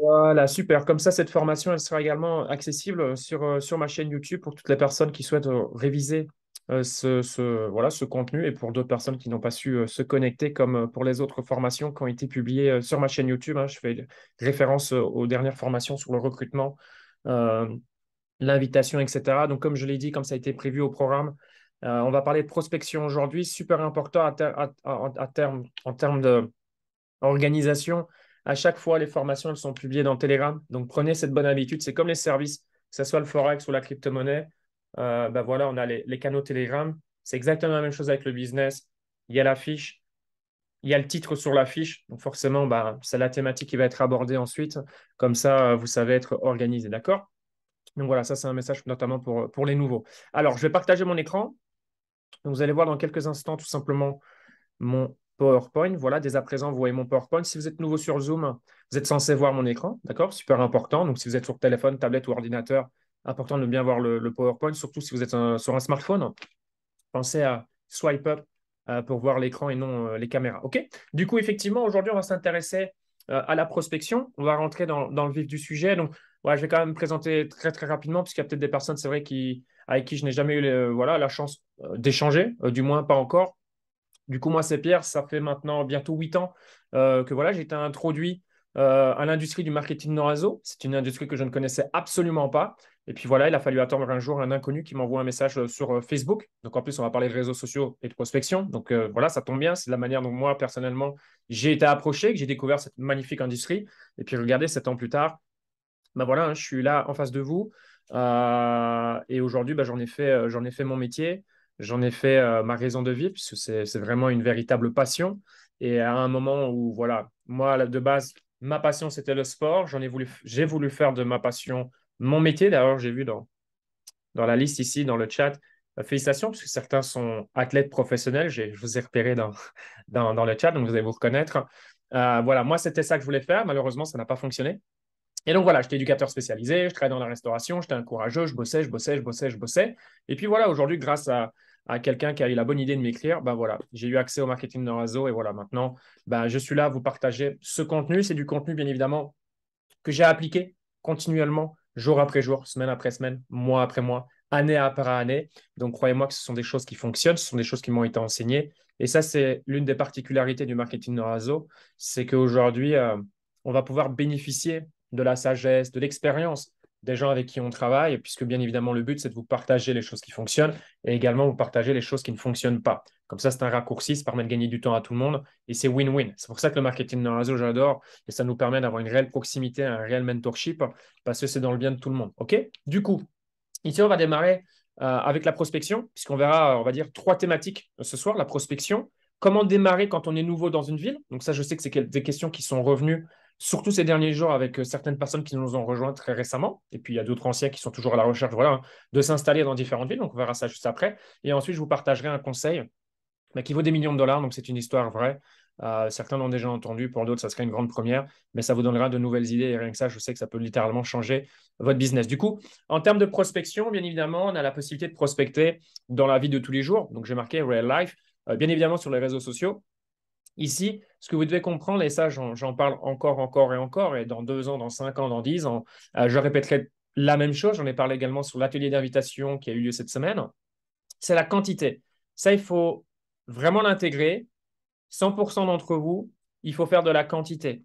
Voilà, super. Comme ça, cette formation, elle sera également accessible sur ma chaîne YouTube pour toutes les personnes qui souhaitent réviser voilà, ce contenu et pour d'autres personnes qui n'ont pas su se connecter, comme pour les autres formations qui ont été publiées sur ma chaîne YouTube, hein. Je fais référence aux dernières formations sur le recrutement, euh, l'invitation, etc. Donc, comme je l'ai dit, comme ça a été prévu au programme, on va parler de prospection aujourd'hui, super important en termes de organisation. À chaque fois, les formations, elles sont publiées dans Telegram. Donc, prenez cette bonne habitude. C'est comme les services, que ce soit le Forex ou la crypto-monnaie. Ben voilà, on a les canaux Telegram. C'est exactement la même chose avec le business. Il y a la fiche, il y a le titre sur la fiche. Donc, forcément, ben, c'est la thématique qui va être abordée ensuite. Comme ça, vous savez être organisé. D'accord? Donc, voilà, ça, c'est un message notamment pour les nouveaux. Alors, je vais partager mon écran. Donc, vous allez voir dans quelques instants, tout simplement, mon PowerPoint. Voilà, dès à présent, vous voyez mon PowerPoint. Si vous êtes nouveau sur Zoom, vous êtes censé voir mon écran, d'accord? Super important. Donc, si vous êtes sur téléphone, tablette ou ordinateur, important de bien voir le PowerPoint, surtout si vous êtes sur un smartphone. Pensez à swipe up pour voir l'écran et non les caméras. OK? Du coup, effectivement, aujourd'hui, on va s'intéresser à la prospection. On va rentrer dans le vif du sujet. Donc, ouais, je vais quand même me présenter très, très rapidement, puisqu'il y a peut-être des personnes, c'est vrai, avec qui je n'ai jamais eu voilà, la chance d'échanger, du moins pas encore. Du coup, moi, c'est Pierre. Ça fait maintenant bientôt 8 ans que voilà, j'ai été introduit à l'industrie du marketing non-réseau. C'est une industrie que je ne connaissais absolument pas. Et puis voilà, il a fallu attendre un jour un inconnu qui m'envoie un message sur Facebook. Donc en plus, on va parler de réseaux sociaux et de prospection. Donc voilà, ça tombe bien. C'est la manière dont moi, personnellement, j'ai été approché, que j'ai découvert cette magnifique industrie. Et puis regardez, 7 ans plus tard, ben voilà, hein, je suis là en face de vous. Et aujourd'hui, ben, j'en ai fait mon métier, j'en ai fait ma raison de vie, puisque c'est vraiment une véritable passion. Et à un moment où, voilà, moi, de base, ma passion, c'était le sport. J'ai voulu faire de ma passion mon métier. D'ailleurs, j'ai vu dans la liste ici, dans le chat, félicitations, parce que certains sont athlètes professionnels. Je vous ai repéré dans le chat, donc vous allez vous reconnaître. Voilà, moi, c'était ça que je voulais faire. Malheureusement, ça n'a pas fonctionné. Et donc voilà, j'étais éducateur spécialisé, je travaillais dans la restauration, j'étais un courageux, je bossais. Et puis voilà, aujourd'hui, grâce à quelqu'un qui a eu la bonne idée de m'écrire, ben voilà, j'ai eu accès au marketing de réseau et voilà, maintenant, ben, je suis là à vous partager ce contenu. C'est du contenu, bien évidemment, que j'ai appliqué continuellement, jour après jour, semaine après semaine, mois après mois, année après année. Donc croyez-moi que ce sont des choses qui fonctionnent, ce sont des choses qui m'ont été enseignées. Et ça, c'est l'une des particularités du marketing de réseau, c'est qu'aujourd'hui, on va pouvoir bénéficier de la sagesse, de l'expérience des gens avec qui on travaille, puisque bien évidemment, le but, c'est de vous partager les choses qui fonctionnent et également vous partager les choses qui ne fonctionnent pas. Comme ça, c'est un raccourci, ça permet de gagner du temps à tout le monde et c'est win-win. C'est pour ça que le marketing de réseau, j'adore et ça nous permet d'avoir une réelle proximité, un réel mentorship parce que c'est dans le bien de tout le monde. OK? Du coup, ici, on va démarrer avec la prospection, puisqu'on verra, on va dire, trois thématiques ce soir. La prospection, comment démarrer quand on est nouveau dans une ville. Donc ça, je sais que c'est des questions qui sont revenues, surtout ces derniers jours, avec certaines personnes qui nous ont rejoints très récemment. Et puis, il y a d'autres anciens qui sont toujours à la recherche, voilà, hein, de s'installer dans différentes villes. Donc, on verra ça juste après. Et ensuite, je vous partagerai un conseil mais qui vaut des millions de dollars. Donc, c'est une histoire vraie. Certains l'ont déjà entendu, pour d'autres, ça serait une grande première, mais ça vous donnera de nouvelles idées. Et rien que ça, je sais que ça peut littéralement changer votre business. Du coup, en termes de prospection, bien évidemment, on a la possibilité de prospecter dans la vie de tous les jours. Donc, j'ai marqué real life, bien évidemment sur les réseaux sociaux. Ici, ce que vous devez comprendre, et ça, j'en parle encore et encore, et dans 2 ans, dans 5 ans, dans 10 ans, je répéterai la même chose. J'en ai parlé également sur l'atelier d'invitation qui a eu lieu cette semaine. C'est la quantité. Ça, il faut vraiment l'intégrer. 100% d'entre vous, il faut faire de la quantité.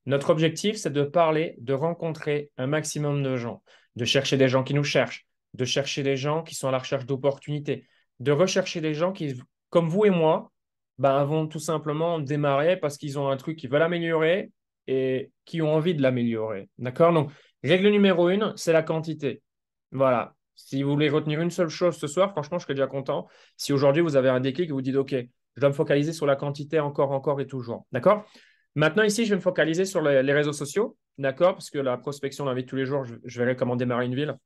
Notre objectif, c'est de parler, de rencontrer un maximum de gens, de chercher des gens qui nous cherchent, de chercher des gens qui sont à la recherche d'opportunités, de rechercher des gens qui, comme vous et moi, ben, vont tout simplement démarrer parce qu'ils ont un truc qu'ils veulent améliorer et qui ont envie de l'améliorer. D'accord? Donc, règle numéro 1, c'est la quantité. Voilà. Si vous voulez retenir une seule chose ce soir, franchement, je serais déjà content. Si aujourd'hui vous avez un déclic et vous dites, OK, je dois me focaliser sur la quantité encore et toujours. D'accord? Maintenant, ici, je vais me focaliser sur les réseaux sociaux. D'accord? Parce que la prospection dans la vie de tous les jours, je verrai comment démarrer une ville.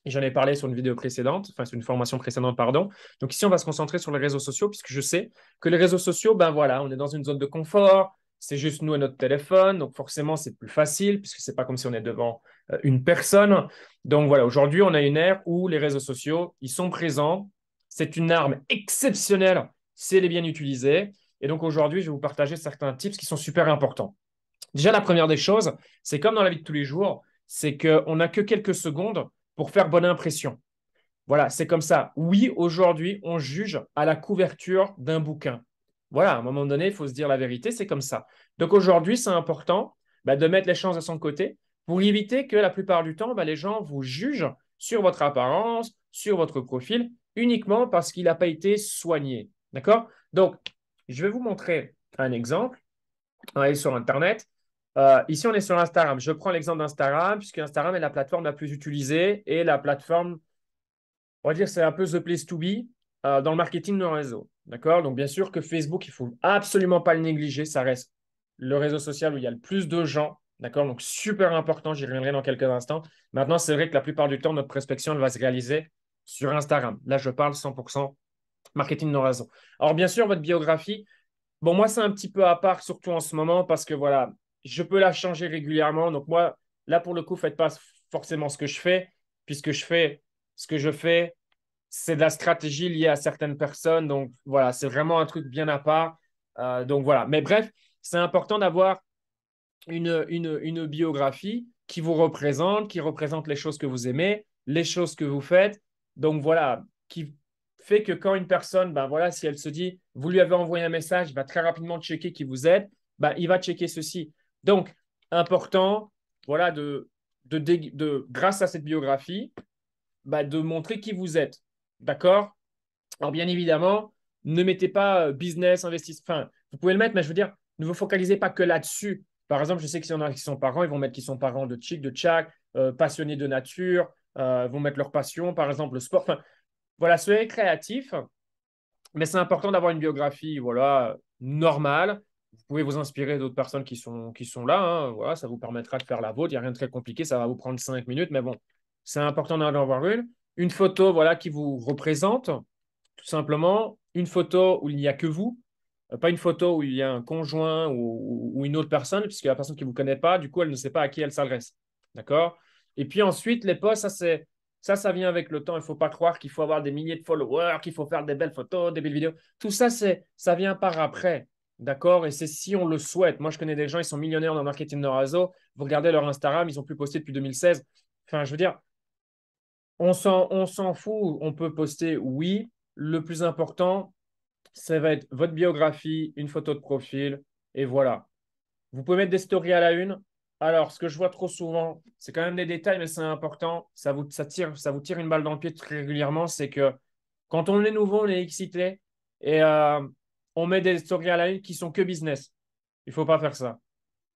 Et j'en ai parlé sur une vidéo précédente, enfin sur une formation précédente, pardon. Donc ici, on va se concentrer sur les réseaux sociaux, puisque je sais que les réseaux sociaux, ben voilà, on est dans une zone de confort, c'est juste nous et notre téléphone, donc forcément, c'est plus facile, puisque c'est pas comme si on est devant une personne. Donc voilà, aujourd'hui, on a une ère où les réseaux sociaux, ils sont présents. C'est une arme exceptionnelle, c'est les bien utiliser. Et donc aujourd'hui, je vais vous partager certains tips qui sont super importants. Déjà, la première des choses, c'est comme dans la vie de tous les jours, c'est qu'on n'a que quelques secondes pour faire bonne impression. Voilà, c'est comme ça. Oui, aujourd'hui, on juge à la couverture d'un bouquin. Voilà, à un moment donné, il faut se dire la vérité, c'est comme ça. Donc aujourd'hui, c'est important de mettre les chances de son côté pour éviter que la plupart du temps, les gens vous jugent sur votre apparence, sur votre profil, uniquement parce qu'il n'a pas été soigné. D'accord? Donc, je vais vous montrer un exemple. On va aller sur Internet. Ici, on est sur Instagram. Je prends l'exemple d'Instagram, puisque Instagram est la plateforme la plus utilisée et la plateforme, on va dire, c'est un peu the place to be dans le marketing de réseau. D'accord? Donc, bien sûr que Facebook, il ne faut absolument pas le négliger. Ça reste le réseau social où il y a le plus de gens. D'accord? Donc, super important. J'y reviendrai dans quelques instants. Maintenant, c'est vrai que la plupart du temps, notre prospection, elle va se réaliser sur Instagram. Là, je parle 100% marketing de réseau. Alors, bien sûr, votre biographie, bon, moi, c'est un petit peu à part, surtout en ce moment, parce que voilà, je peux la changer régulièrement. Donc, moi, là, pour le coup, faites pas forcément ce que je fais, puisque ce que je fais, c'est de la stratégie liée à certaines personnes. Donc, voilà, c'est vraiment un truc bien à part. Donc, voilà. Mais bref, c'est important d'avoir une biographie qui vous représente, qui représente les choses que vous aimez, les choses que vous faites. Donc voilà, qui fait que quand une personne, ben voilà, si elle se dit, vous lui avez envoyé un message, il va très rapidement checker qui vous êtes, ben, il va checker ceci. Donc, important, voilà, grâce à cette biographie, de montrer qui vous êtes. D'accord? Alors, bien évidemment, ne mettez pas business, investissement. Enfin, vous pouvez le mettre, mais je veux dire, ne vous focalisez pas que là-dessus. Par exemple, je sais qu'il y en a qui sont parents, ils vont mettre qu'ils sont parents de chic, de tchac, passionnés de nature, vont mettre leur passion, par exemple, le sport. Enfin, voilà, soyez créatifs, mais c'est important d'avoir une biographie voilà, normale. Vous pouvez vous inspirer d'autres personnes qui sont là. Hein. Voilà, ça vous permettra de faire la vôtre. Il n'y a rien de très compliqué. Ça va vous prendre 5 minutes. Mais bon, c'est important d'en avoir une. Une photo voilà, qui vous représente, tout simplement. Une photo où il n'y a que vous. Pas une photo où il y a un conjoint ou une autre personne, puisque la personne qui ne vous connaît pas, du coup, elle ne sait pas à qui elle s'adresse. D'accord? Et puis ensuite, les posts, ça vient avec le temps. Il ne faut pas croire qu'il faut avoir des milliers de followers, qu'il faut faire des belles photos, des belles vidéos. Tout ça, ça vient par après. D'accord? Et c'est si on le souhaite. Moi, je connais des gens, ils sont millionnaires dans le marketing de réseau. Vous regardez leur Instagram, ils n'ont plus posté depuis 2016. Enfin, je veux dire, on s'en fout. On peut poster, oui. Le plus important, ça va être votre biographie, une photo de profil, et voilà. Vous pouvez mettre des stories à la une. Alors, ce que je vois trop souvent, c'est quand même des détails, mais c'est important. Ça vous tire une balle dans le pied très régulièrement. C'est que quand on est nouveau, on est excité et on met des stories à la une qui sont que business. Il ne faut pas faire ça.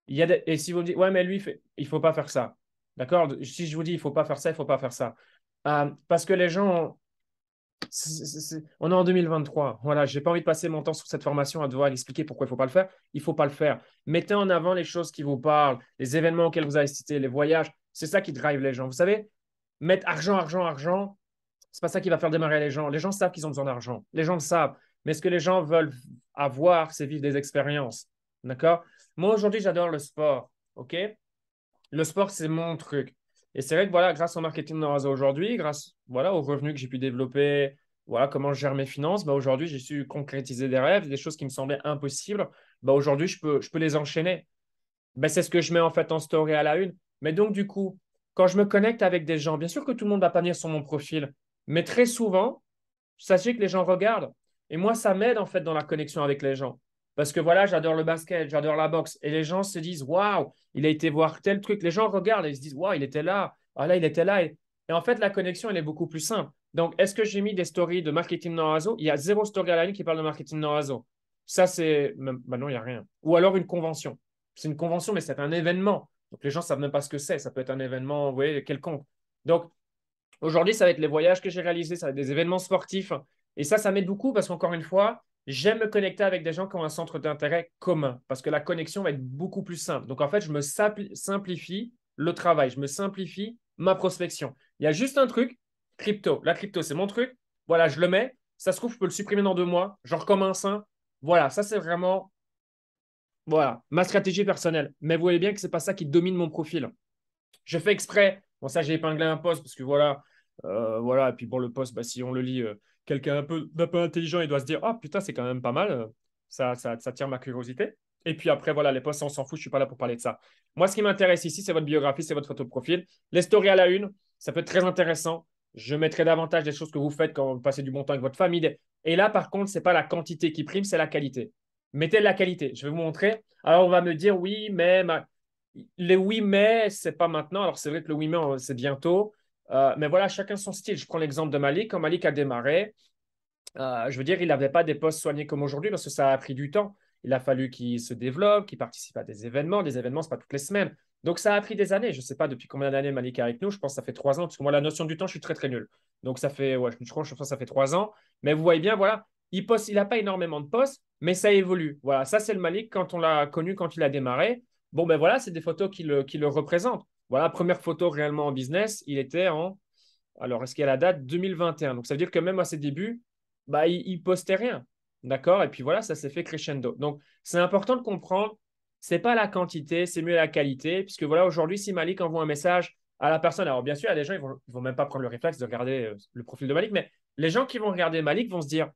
Et si vous me dites, ouais, mais lui, il ne faut pas faire ça. D'accord? Si je vous dis, il ne faut pas faire ça, il ne faut pas faire ça. Parce que les gens, on est en 2023. Voilà, j'ai pas envie de passer mon temps sur cette formation à devoir expliquer pourquoi il faut pas le faire. Il faut pas le faire. Mettez en avant les choses qui vous parlent, les événements auxquels vous avez assisté, les voyages. C'est ça qui drive les gens. Vous savez, mettre argent, argent, argent, c'est pas ça qui va faire démarrer les gens. Les gens savent qu'ils ont besoin d'argent. Les gens le savent. Mais ce que les gens veulent avoir, c'est vivre des expériences. D'accord? Moi, aujourd'hui, j'adore le sport. OK? Le sport, c'est mon truc. Et c'est vrai que voilà, grâce au marketing de réseau aujourd'hui, grâce voilà, aux revenus que j'ai pu développer, voilà, comment je gère mes finances, aujourd'hui, j'ai su concrétiser des rêves, des choses qui me semblaient impossibles. Aujourd'hui, je peux les enchaîner. C'est ce que je mets en fait en story à la une. Mais donc, du coup, quand je me connecte avec des gens, bien sûr que tout le monde ne va pas venir sur mon profil, mais très souvent, sachez que les gens regardent. Et moi, ça m'aide en fait dans la connexion avec les gens. Parce que voilà, j'adore le basket, j'adore la boxe. Et les gens se disent, waouh, il a été voir tel truc. Les gens regardent et ils se disent, waouh, il était là. Ah là, il était là. Et en fait, la connexion, elle est beaucoup plus simple. Donc, est-ce que j'ai mis des stories de marketing non réseau? Il y a zéro story à la ligne qui parle de marketing non réseau. Ça, c'est. Non, il n'y a rien. Ou alors une convention. C'est une convention, mais c'est un événement. Donc, les gens ne savent même pas ce que c'est. Ça peut être un événement, vous voyez, quelconque. Donc, aujourd'hui, ça va être les voyages que j'ai réalisés, ça va être des événements sportifs. Et ça m'aide beaucoup parce qu'encore une fois, j'aime me connecter avec des gens qui ont un centre d'intérêt commun parce que la connexion va être beaucoup plus simple. Donc, en fait, je me simplifie le travail, je me simplifie ma prospection. Il y a juste un truc, crypto. La crypto, c'est mon truc. Voilà, je le mets. Ça se trouve, je peux le supprimer dans 2 mois. Je recommence un. Voilà, ça, c'est vraiment voilà, ma stratégie personnelle. Mais vous voyez bien que ce n'est pas ça qui domine mon profil. Je fais exprès. Bon, ça, j'ai épinglé un post parce que voilà. Voilà. Et puis bon, le post, si on le lit, quelqu'un d'un peu intelligent, il doit se dire, oh putain, c'est quand même pas mal. Ça tire ma curiosité. Et puis après, voilà, les posts, on s'en fout, je ne suis pas là pour parler de ça. Moi, ce qui m'intéresse ici, c'est votre biographie, c'est votre photo de profil. Les stories à la une, ça peut être très intéressant. Je mettrai davantage des choses que vous faites quand vous passez du bon temps avec votre famille. Et là, par contre, ce n'est pas la quantité qui prime, c'est la qualité. Mettez de la qualité. Je vais vous montrer. Alors, on va me dire oui, mais les oui, mais, c'est pas maintenant. Alors, c'est vrai que le oui, mais, c'est bientôt. Mais voilà, chacun son style. Je prends l'exemple de Malik. Quand Malik a démarré, je veux dire, il n'avait pas des postes soignés comme aujourd'hui parce que ça a pris du temps. Il a fallu qu'il se développe, qu'il participe à des événements. Des événements, ce n'est pas toutes les semaines. Donc, ça a pris des années. Je ne sais pas depuis combien d'années Malik est avec nous. Je pense que ça fait 3 ans, parce que moi, la notion du temps, je suis très, très nul. Donc, ça fait, ouais, je crois que ça fait 3 ans. Mais vous voyez bien, voilà, il n'a pas énormément de postes, mais ça évolue. Voilà, ça, c'est le Malik quand on l'a connu, quand il a démarré. Bon, ben voilà, c'est des photos qui le représentent. Voilà, première photo réellement en business, il était en, alors, est-ce qu'il y a la date 2021? Donc, ça veut dire que même à ses débuts, bah, il postait rien. D'accord? Et puis voilà, ça s'est fait crescendo. Donc, c'est important de comprendre, c'est pas la quantité, c'est mieux la qualité. Puisque voilà, aujourd'hui, si Malik envoie un message à la personne, alors bien sûr, il y a des gens, ils vont même pas prendre le réflexe de regarder le profil de Malik, mais les gens qui vont regarder Malik vont se dire,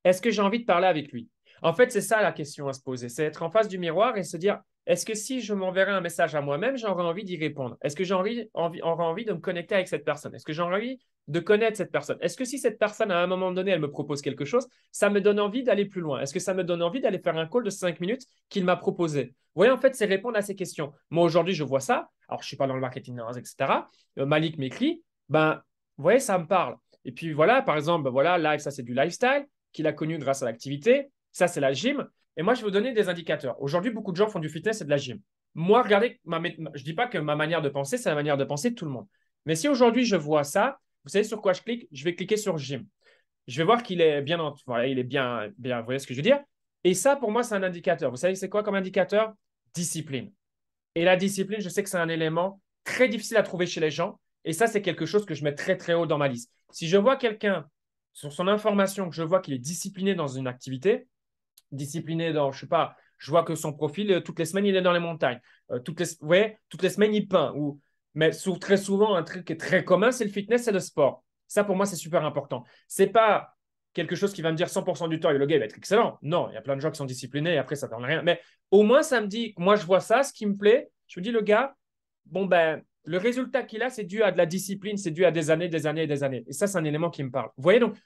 est-ce que j'ai envie de parler avec lui? En fait, c'est ça la question à se poser. C'est être en face du miroir et se dire, est-ce que si je m'enverrais un message à moi-même, j'aurais envie d'y répondre? Est-ce que j'aurais envie de me connecter avec cette personne? Est-ce que j'aurais envie de connaître cette personne? Est-ce que si cette personne, à un moment donné, elle me propose quelque chose, ça me donne envie d'aller plus loin? Est-ce que ça me donne envie d'aller faire un call de 5 minutes qu'il m'a proposé? Vous voyez, en fait, c'est répondre à ces questions. Moi, aujourd'hui, je vois ça. Alors, je ne suis pas dans le marketing, etc. Malik m'écrit. Ben, vous voyez, ça me parle. Et puis voilà, par exemple, ben voilà, live, ça c'est du lifestyle qu'il a connu grâce à l'activité. Ça, c'est la gym. Et moi, je vais vous donner des indicateurs. Aujourd'hui, beaucoup de gens font du fitness et de la gym. Moi, regardez, je ne dis pas que ma manière de penser, c'est la manière de penser de tout le monde. Mais si aujourd'hui, je vois ça, vous savez sur quoi je clique? Je vais cliquer sur gym. Je vais voir qu'il est bien, voilà, il est bien, bien, vous voyez ce que je veux dire? Et ça, pour moi, c'est un indicateur. Vous savez, c'est quoi comme indicateur? Discipline. Et la discipline, je sais que c'est un élément très difficile à trouver chez les gens. Et ça, c'est quelque chose que je mets très, très haut dans ma liste. Si je vois quelqu'un sur son information, que je vois qu'il est discipliné dans une activité, discipliné dans, je sais pas, je vois que son profil, toutes les semaines, il est dans les montagnes. Toutes les semaines, il peint. Mais très souvent, un truc qui est très commun, c'est le fitness et le sport. Ça, pour moi, c'est super important. C'est pas quelque chose qui va me dire 100% du temps et le gars va être excellent. Non, il y a plein de gens qui sont disciplinés et après, ça ne donne rien. Mais au moins, ça me dit, moi, je vois ça, ce qui me plaît. Je me dis, le gars, bon, ben, le résultat qu'il a, c'est dû à de la discipline, c'est dû à des années, des années et des années. Et ça, c'est un élément qui me parle. Vous voyez, donc,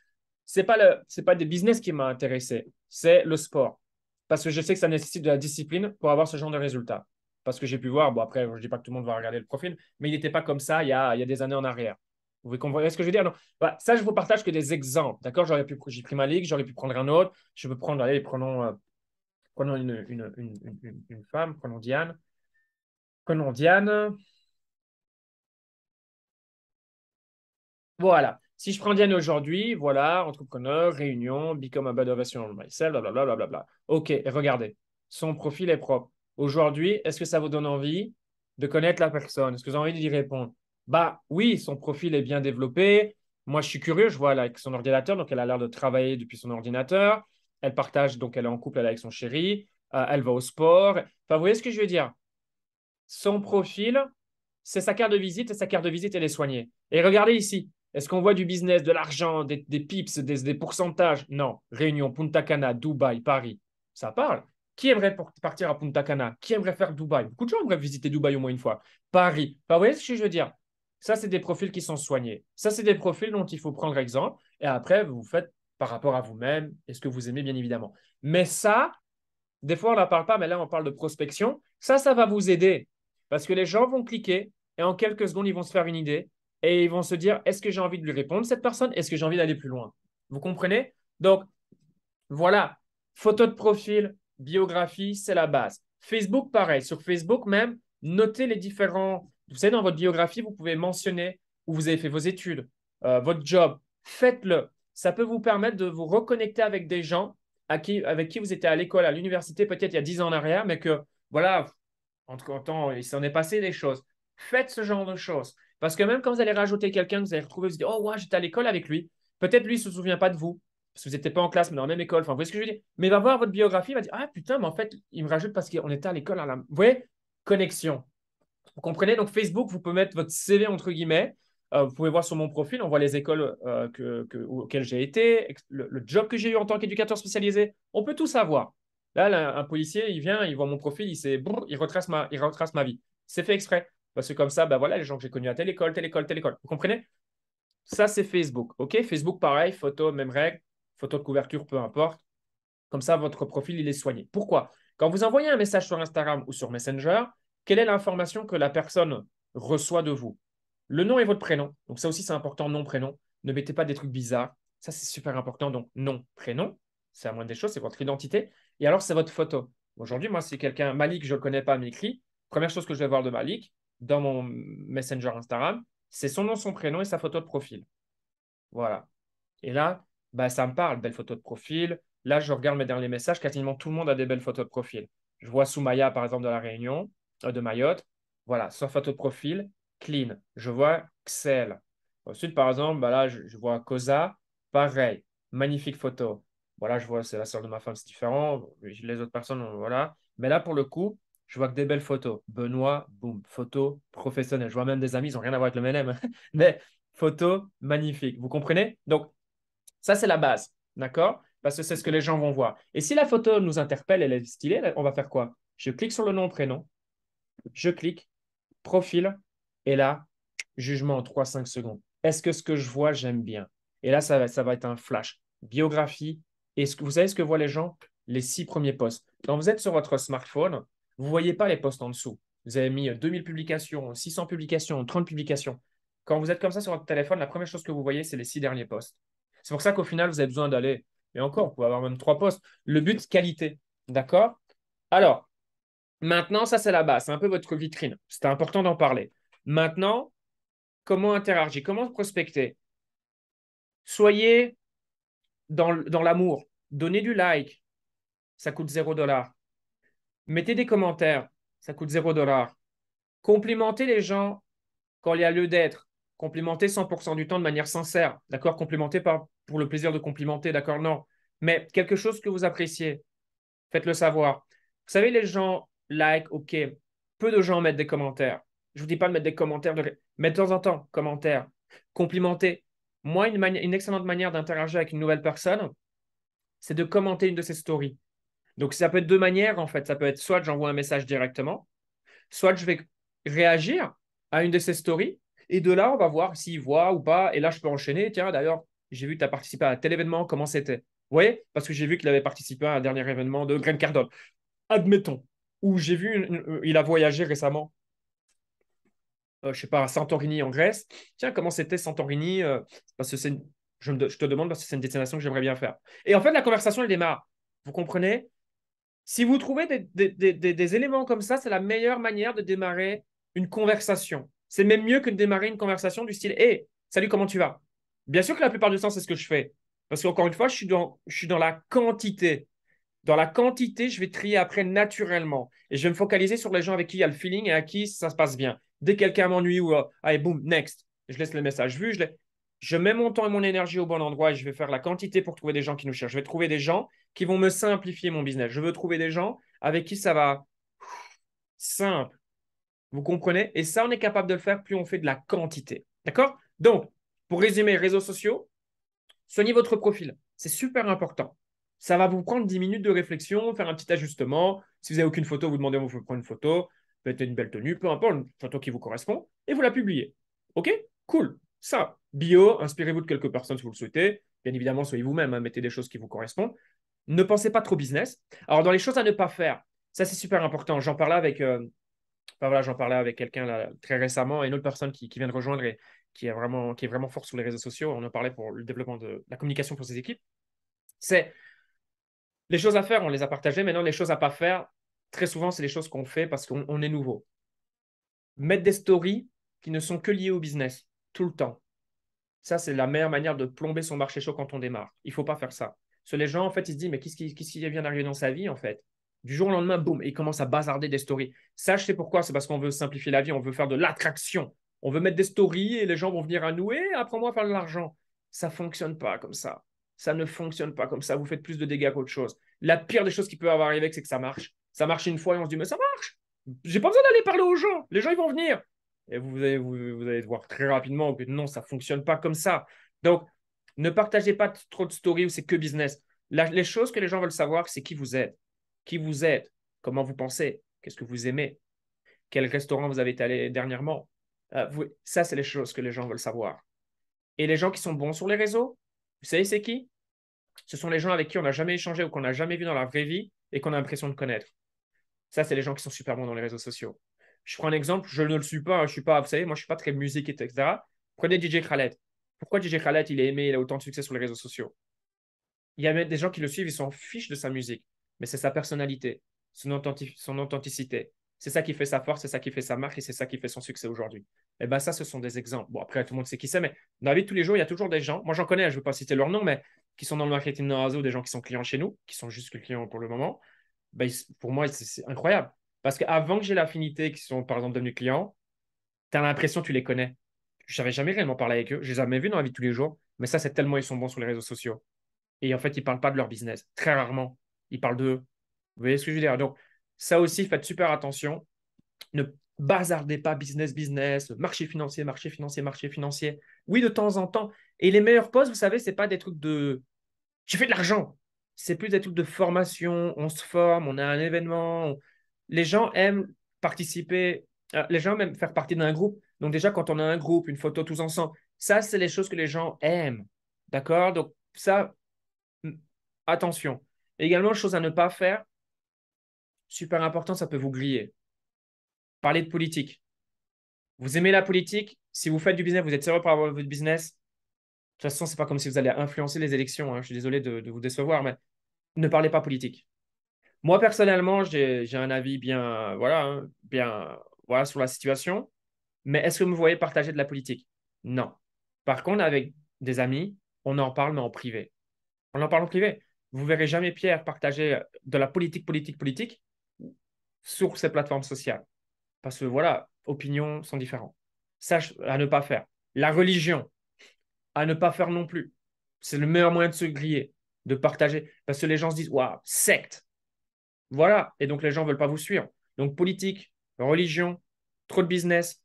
c'est pas des business qui m'a intéressé, c'est le sport. Parce que je sais que ça nécessite de la discipline pour avoir ce genre de résultat. Parce que j'ai pu voir, bon après, je ne dis pas que tout le monde va regarder le profil, mais il n'était pas comme ça il y a des années en arrière. Vous comprenez ce que je veux dire? Non. Voilà, ça, je vous partage que des exemples. D'accord? J'ai pris ma ligue, j'aurais pu prendre un autre. Je peux prendre, allez, prenons une femme, prenons Diane. Prenons Diane. Voilà. Si je prends Diane aujourd'hui, voilà, entrepreneur, réunion, become a better version of myself, blablabla, blablabla. OK, et regardez, son profil est propre. Aujourd'hui, est-ce que ça vous donne envie de connaître la personne? Est-ce que vous avez envie d'y répondre? Bah oui, son profil est bien développé. Moi, je suis curieux, je vois elle avec son ordinateur, donc elle a l'air de travailler depuis son ordinateur. Elle partage, donc elle est en couple elle est avec son chéri. Elle va au sport. Enfin, vous voyez ce que je veux dire? Son profil, c'est sa carte de visite et sa carte de visite, elle est soignée. Et regardez ici, est-ce qu'on voit du business, de l'argent, des pips, des pourcentages? Non. Réunion, Punta Cana, Dubaï, Paris. Ça parle. Qui aimerait partir à Punta Cana? Qui aimerait faire Dubaï? Beaucoup de gens aimeraient visiter Dubaï au moins une fois. Paris. Enfin, vous voyez ce que je veux dire? Ça, c'est des profils qui sont soignés. Ça, c'est des profils dont il faut prendre exemple. Et après, vous faites par rapport à vous-même et ce que vous aimez, bien évidemment. Mais ça, des fois, on n'en parle pas, mais là, on parle de prospection. Ça va vous aider parce que les gens vont cliquer et en quelques secondes, ils vont se faire une idée et ils vont se dire, est-ce que j'ai envie de lui répondre, cette personne? Est-ce que j'ai envie d'aller plus loin? Vous comprenez? Donc, voilà, photo de profil, biographie, c'est la base. Facebook, pareil. Sur Facebook même, notez les différents. Vous savez, dans votre biographie, vous pouvez mentionner où vous avez fait vos études, votre job. Faites-le. Ça peut vous permettre de vous reconnecter avec des gens avec qui vous étiez à l'école, à l'université, peut-être il y a 10 ans en arrière, mais que, voilà, entre-temps, il s'en est passé des choses. Faites ce genre de choses. Parce que même quand vous allez rajouter quelqu'un que vous allez retrouver, vous dites, oh, ouais, j'étais à l'école avec lui. Peut-être lui, il ne se souvient pas de vous parce que vous n'étiez pas en classe, mais dans la même école. Enfin, vous voyez ce que je veux dire? Mais il va voir votre biographie, il va dire, ah putain, mais en fait, il me rajoute parce qu'on était à l'école. Vous voyez? Connexion. Vous comprenez? Donc, Facebook, vous pouvez mettre votre CV entre guillemets. Vous pouvez voir sur mon profil, on voit les écoles auxquelles j'ai été, le job que j'ai eu en tant qu'éducateur spécialisé. On peut tout savoir. Là, un policier, il vient, il voit mon profil, il retrace ma vie. C'est fait exprès. Parce que comme ça, ben voilà, les gens que j'ai connus à telle école, telle école, telle école. Vous comprenez? Ça, c'est Facebook. OK? Facebook, pareil, photo, même règle, photo de couverture, peu importe. Comme ça, votre profil, il est soigné. Pourquoi? Quand vous envoyez un message sur Instagram ou sur Messenger, quelle est l'information que la personne reçoit de vous? Le nom et votre prénom. Donc ça aussi, c'est important, nom, prénom. Ne mettez pas des trucs bizarres. Ça, c'est super important. Donc, nom, prénom, c'est la moindre des choses, c'est votre identité. Et alors, c'est votre photo. Aujourd'hui, moi, si quelqu'un, Malik, je ne le connais pas, m'écrit, première chose que je vais voir de Malik dans mon Messenger Instagram, c'est son nom, son prénom et sa photo de profil. Voilà. Et là, bah, ça me parle, belle photo de profil. Là, je regarde mes derniers messages, quasiment tout le monde a des belles photos de profil. Je vois Soumaya, par exemple, de la Réunion, de Mayotte. Voilà, sa photo de profil, clean. Je vois Excel. Ensuite, par exemple, bah là, je vois Cosa, pareil, magnifique photo. Voilà, je vois, c'est la soeur de ma femme, c'est différent. Les autres personnes, voilà. Mais là, pour le coup, je vois que des belles photos. Benoît, boum, photo professionnelle. Je vois même des amis, ils n'ont rien à voir avec le MLM. Mais photo magnifique. Vous comprenez? Donc, ça, c'est la base, d'accord? Parce que c'est ce que les gens vont voir. Et si la photo nous interpelle, elle est stylée, on va faire quoi? Je clique sur le nom, prénom, je clique, profil, et là, jugement en 3-5 secondes. Est-ce que ce que je vois, j'aime bien? Et là, ça va être un flash. Biographie. Et vous savez ce que voient les gens? Les 6 premiers posts. Quand vous êtes sur votre smartphone, vous ne voyez pas les posts en dessous. Vous avez mis 2000 publications, 600 publications, 30 publications. Quand vous êtes comme ça sur votre téléphone, la première chose que vous voyez, c'est les 6 derniers posts. C'est pour ça qu'au final, vous avez besoin d'aller. Et encore, vous pouvez avoir même 3 posts. Le but, qualité. D'accord? Alors, maintenant, ça, c'est la base. C'est un peu votre vitrine. C'était important d'en parler. Maintenant, comment interagir? Comment prospecter? Soyez dans l'amour. Donnez du like. Ça coûte 0 $. Mettez des commentaires. Ça coûte 0 $. Complimentez les gens quand il y a lieu d'être. Complimentez 100% du temps de manière sincère. D'accord? Complimentez pas pour le plaisir de complimenter. D'accord? Non. Mais quelque chose que vous appréciez. Faites-le savoir. Vous savez, les gens like, ok. Peu de gens mettent des commentaires. Je ne vous dis pas de mettre des commentaires, mais de temps en temps, commentaires. Complimenter. Moi, une excellente manière d'interagir avec une nouvelle personne, c'est de commenter une de ses stories. Donc, ça peut être 2 manières, en fait. Ça peut être soit j'envoie un message directement, soit je vais réagir à une de ses stories. Et de là, on va voir s'il voit ou pas. Et là, je peux enchaîner. Tiens, d'ailleurs, j'ai vu que tu as participé à tel événement. Comment c'était? Vous voyez? Parce que j'ai vu qu'il avait participé à un dernier événement de Grant Cardone. Admettons. Ou j'ai vu, il a voyagé récemment, je sais pas, à Santorini en Grèce. Tiens, comment c'était Santorini? Parce que je te demande parce que c'est une destination que j'aimerais bien faire. Et en fait, la conversation, elle démarre. Vous comprenez? Si vous trouvez des éléments comme ça, c'est la meilleure manière de démarrer une conversation. C'est même mieux que de démarrer une conversation du style Hey, salut, comment tu vas? Bien sûr que la plupart du temps, c'est ce que je fais. Parce qu'encore une fois, je suis dans la quantité. Dans la quantité, je vais trier après naturellement. Et je vais me focaliser sur les gens avec qui il y a le feeling et à qui ça se passe bien. Dès que quelqu'un m'ennuie ou allez, boum, next. Je laisse le message vu. Je mets mon temps et mon énergie au bon endroit et je vais faire la quantité pour trouver des gens qui nous cherchent. Je vais trouver des gens qui vont me simplifier mon business. Je veux trouver des gens avec qui ça va simple. Vous comprenez? Et ça, on est capable de le faire plus on fait de la quantité. D'accord? Donc, pour résumer, réseaux sociaux, soignez votre profil. C'est super important. Ça va vous prendre 10 minutes de réflexion, faire un petit ajustement. Si vous n'avez aucune photo, vous demandez où vous pouvez prendre une photo, peut-être une belle tenue, peu importe, une photo qui vous correspond, et vous la publiez. OK? Cool. Ça, bio, inspirez-vous de quelques personnes si vous le souhaitez. Bien évidemment, soyez vous-même, hein, mettez des choses qui vous correspondent. Ne pensez pas trop business. Alors, dans les choses à ne pas faire, ça c'est super important. J'en parlais avec quelqu'un là, très récemment, et une autre personne qui vient de rejoindre et qui est vraiment fort sur les réseaux sociaux. On en parlait pour le développement de la communication pour ses équipes. C'est les choses à faire, on les a partagées. Maintenant, les choses à pas faire, très souvent, c'est les choses qu'on fait parce qu'on est nouveau. Mettre des stories qui ne sont que liées au business, tout le temps. Ça, c'est la meilleure manière de plomber son marché chaud quand on démarre. Il ne faut pas faire ça. Parce que les gens, en fait, ils se disent, mais qu'est-ce qui vient d'arriver dans sa vie, en fait? Du jour au lendemain, boum, et ils commencent à bazarder des stories. Ça, je sais pourquoi. C'est parce qu'on veut simplifier la vie, on veut faire de l'attraction. On veut mettre des stories et les gens vont venir à nous et apprends-moi à faire de l'argent. Ça ne fonctionne pas comme ça. Ça ne fonctionne pas comme ça. Vous faites plus de dégâts qu'autre chose. La pire des choses qui peut avoir arrivé, c'est que ça marche. Ça marche une fois et on se dit, mais ça marche. J'ai pas besoin d'aller parler aux gens. Les gens, ils vont venir. Et vous allez voir très rapidement que non, ça ne fonctionne pas comme ça. Donc, ne partagez pas trop de stories où c'est que business. Les choses que les gens veulent savoir, c'est qui vous êtes. qui vous êtes, comment vous pensez, qu'est-ce que vous aimez, quel restaurant vous avez été allé dernièrement. Ça, c'est les choses que les gens veulent savoir. Et les gens qui sont bons sur les réseaux, vous savez, c'est qui? Ce sont les gens avec qui on n'a jamais échangé ou qu'on n'a jamais vu dans la vraie vie et qu'on a l'impression de connaître. Ça, c'est les gens qui sont super bons dans les réseaux sociaux. Je prends un exemple, je ne le suis pas, je suis pas, vous savez, moi, je suis pas très musique, etc. Prenez DJ Khaled. Pourquoi DJ Khaled, il est aimé, il a autant de succès sur les réseaux sociaux? Il y a même des gens qui le suivent, ils s'en fichent de sa musique, mais c'est sa personnalité, son authenticité. C'est ça qui fait sa force, c'est ça qui fait sa marque et c'est ça qui fait son succès aujourd'hui. Et bien ça, ce sont des exemples. Bon, après, tout le monde sait qui c'est, mais dans la vie de tous les jours, il y a toujours des gens, moi j'en connais, je ne veux pas citer leur nom, mais qui sont dans le marketing de réseau, des gens qui sont clients chez nous, qui sont juste que clients pour le moment. Ben, pour moi, c'est incroyable. Parce qu'avant que j'ai l'affinité, qui sont par exemple devenus clients, tu as l'impression que tu les connais. Je n'avais jamais réellement parlé avec eux, je les ai jamais vus dans la vie de tous les jours, mais ça, c'est tellement ils sont bons sur les réseaux sociaux. Et en fait, ils ne parlent pas de leur business. Très rarement, ils parlent d'eux. Vous voyez ce que je veux dire? Donc, ça aussi, faites super attention. Ne bazardez pas business, business, marché financier, marché financier, marché financier. Oui, de temps en temps. Et les meilleurs posts, vous savez, ce n'est pas des trucs de je fais de l'argent. C'est plus des trucs de formation. On se forme, on a un événement. Les gens aiment participer. Les gens aiment faire partie d'un groupe. Donc, déjà, quand on a un groupe, une photo tous ensemble, ça, c'est les choses que les gens aiment. D'accord? Donc, ça, attention. Également, chose à ne pas faire, super important, ça peut vous griller. Parler de politique. Vous aimez la politique, si vous faites du business, vous êtes sérieux pour avoir votre business, de toute façon, c'est pas comme si vous allez influencer les élections, hein. Je suis désolé de vous décevoir, mais ne parlez pas politique. Moi, personnellement, j'ai un avis bien, voilà, hein, bien, voilà, sur la situation, mais est-ce que vous me voyez partager de la politique? Non. Par contre, avec des amis, on en parle, mais en privé. On en parle en privé. Vous verrez jamais Pierre partager de la politique, politique, politique sur ces plateformes sociales. Parce que voilà, opinions sont différentes. Ça, à ne pas faire. La religion, à ne pas faire non plus. C'est le meilleur moyen de se griller, de partager. Parce que les gens se disent, waouh, secte. Voilà. Et donc, les gens ne veulent pas vous suivre. Donc, politique, religion, trop de business.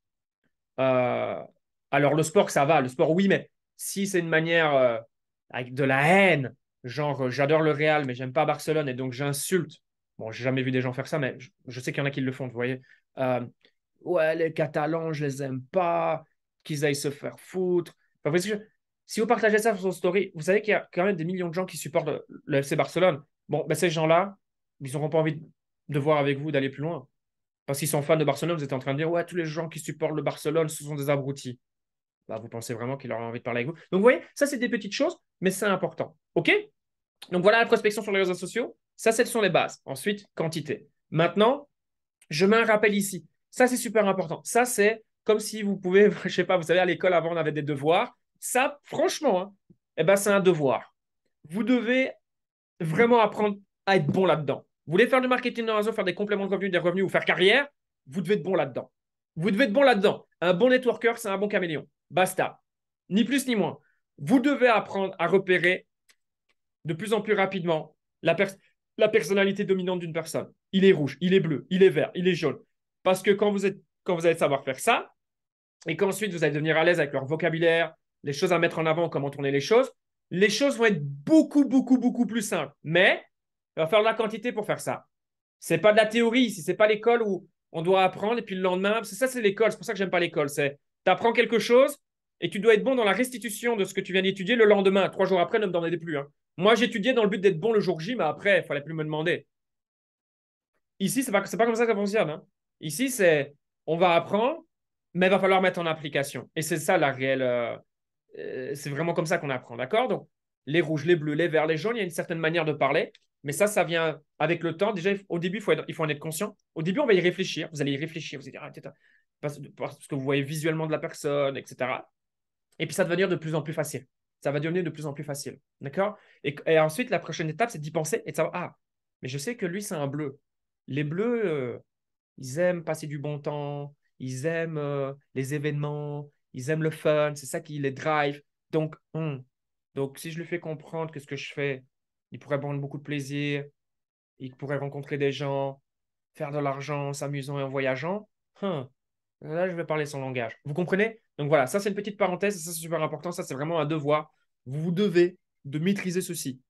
Euh, alors, le sport, ça va. Le sport, oui, mais si c'est une manière avec de la haine, genre, j'adore le Real, mais j'aime pas Barcelone, et donc j'insulte. Bon, j'ai jamais vu des gens faire ça, mais je sais qu'il y en a qui le font, vous voyez. Euh, ouais, les Catalans, je les aime pas, qu'ils aillent se faire foutre. Enfin, si vous partagez ça sur son story, vous savez qu'il y a quand même des millions de gens qui supportent le FC Barcelone. Bon, ben, ces gens-là, ils n'auront pas envie de voir avec vous, d'aller plus loin. Parce qu'ils sont fans de Barcelone, vous êtes en train de dire, ouais, tous les gens qui supportent le Barcelone, ce sont des abrutis. Bah, vous pensez vraiment qu'il aurait envie de parler avec vous. Donc, vous voyez, ça, c'est des petites choses, mais c'est important. OK? Donc, voilà la prospection sur les réseaux sociaux. Ça, ce sont les bases. Ensuite, quantité. Maintenant, je mets un rappel ici. Ça, c'est super important. Ça, c'est comme si vous pouvez, je sais pas, vous savez, à l'école, avant, on avait des devoirs. Ça, franchement, hein, eh ben, c'est un devoir. Vous devez vraiment apprendre à être bon là-dedans. Vous voulez faire du marketing de réseau, faire des compléments de revenus, des revenus ou faire carrière, vous devez être bon là-dedans. Vous devez être bon là-dedans. Un bon networker, c'est un bon caméléon. Basta. Ni plus ni moins. Vous devez apprendre à repérer de plus en plus rapidement la personnalité dominante d'une personne. Il est rouge, il est bleu, il est vert, il est jaune. Parce que quand vous allez savoir faire ça, et qu'ensuite vous allez devenir à l'aise avec leur vocabulaire, les choses à mettre en avant, comment tourner les choses vont être beaucoup, beaucoup, beaucoup plus simples. Mais il va falloir de la quantité pour faire ça. C'est pas de la théorie ici, c'est pas l'école où on doit apprendre et puis le lendemain, ça c'est l'école, c'est pour ça que j'aime pas l'école. C'est tu apprends quelque chose et tu dois être bon dans la restitution de ce que tu viens d'étudier le lendemain. 3 jours après, ne me demandez plus, hein. Moi, j'étudiais dans le but d'être bon le jour J, mais après, il fallait plus me demander. Ici, c'est pas comme ça que ça fonctionne, hein. Ici, c'est on va apprendre, mais il va falloir mettre en application. Et c'est ça la réelle. C'est vraiment comme ça qu'on apprend, d'accord? Donc, les rouges, les bleus, les verts, les jaunes, il y a une certaine manière de parler, mais ça vient avec le temps. Déjà, au début, il faut en être conscient. Au début, on va y réfléchir. Vous allez y réfléchir. Vous allez dire, ah, parce que vous voyez visuellement de la personne, etc. Et puis, ça va devenir de plus en plus facile. Ça va devenir de plus en plus facile, d'accord? Et ensuite, la prochaine étape, c'est d'y penser et de savoir, ah, mais je sais que lui, c'est un bleu. Les bleus, ils aiment passer du bon temps, ils aiment les événements, ils aiment le fun, c'est ça qui les drive. Donc, donc, si je lui fais comprendre que ce que je fais, il pourrait prendre beaucoup de plaisir, il pourrait rencontrer des gens, faire de l'argent, s'amusant et en voyageant, là, je vais parler son langage. Vous comprenez? Donc voilà, ça c'est une petite parenthèse, ça c'est super important, ça c'est vraiment un devoir. Vous devez de maîtriser ceci.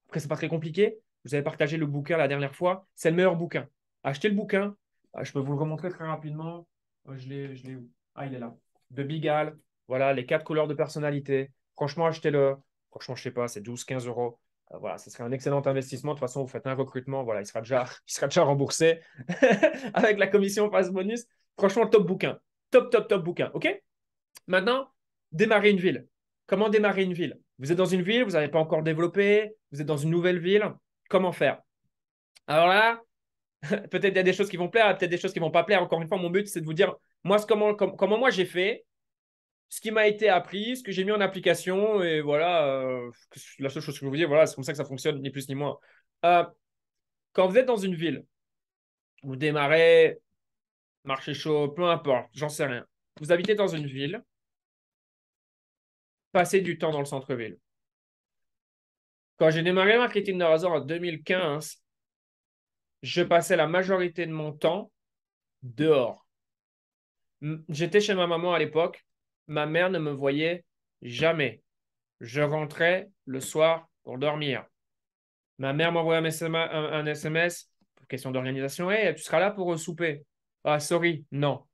Après, c'est pas très compliqué, vous avez partagé le bouquin la dernière fois. C'est le meilleur bouquin. Achetez le bouquin. Je peux vous le remontrer très rapidement. Je l'ai où? Ah, il est là. De Bigal. Voilà, les 4 couleurs de personnalité. Franchement, achetez-le. Franchement, je sais pas, c'est 12, 15 euros. Voilà, ce serait un excellent investissement. De toute façon, vous faites un recrutement. Voilà, il sera déjà remboursé avec la commission passe bonus. Franchement, top bouquin. Top, top, top bouquin. OK? Maintenant, démarrer une ville. Comment démarrer une ville? Vous êtes dans une ville, vous n'avez pas encore développé, vous êtes dans une nouvelle ville. Comment faire? Alors là, peut-être il y a des choses qui vont plaire, peut-être des choses qui ne vont pas plaire. Encore une fois, mon but, c'est de vous dire, moi, comment moi j'ai fait, ce qui m'a été appris, ce que j'ai mis en application, et voilà, la seule chose que je peux vous dire, voilà, c'est comme ça que ça fonctionne, ni plus ni moins. Euh, Quand vous êtes dans une ville, vous démarrez, marché chaud, peu importe, j'en sais rien. Vous habitez dans une ville, passez du temps dans le centre-ville. Quand j'ai démarré le marketing de réseau en 2015, je passais la majorité de mon temps dehors. J'étais chez ma maman à l'époque. Ma mère ne me voyait jamais. Je rentrais le soir pour dormir. Ma mère m'envoyait un SMS pour question d'organisation. Hey, tu seras là pour souper. Ah, sorry, non.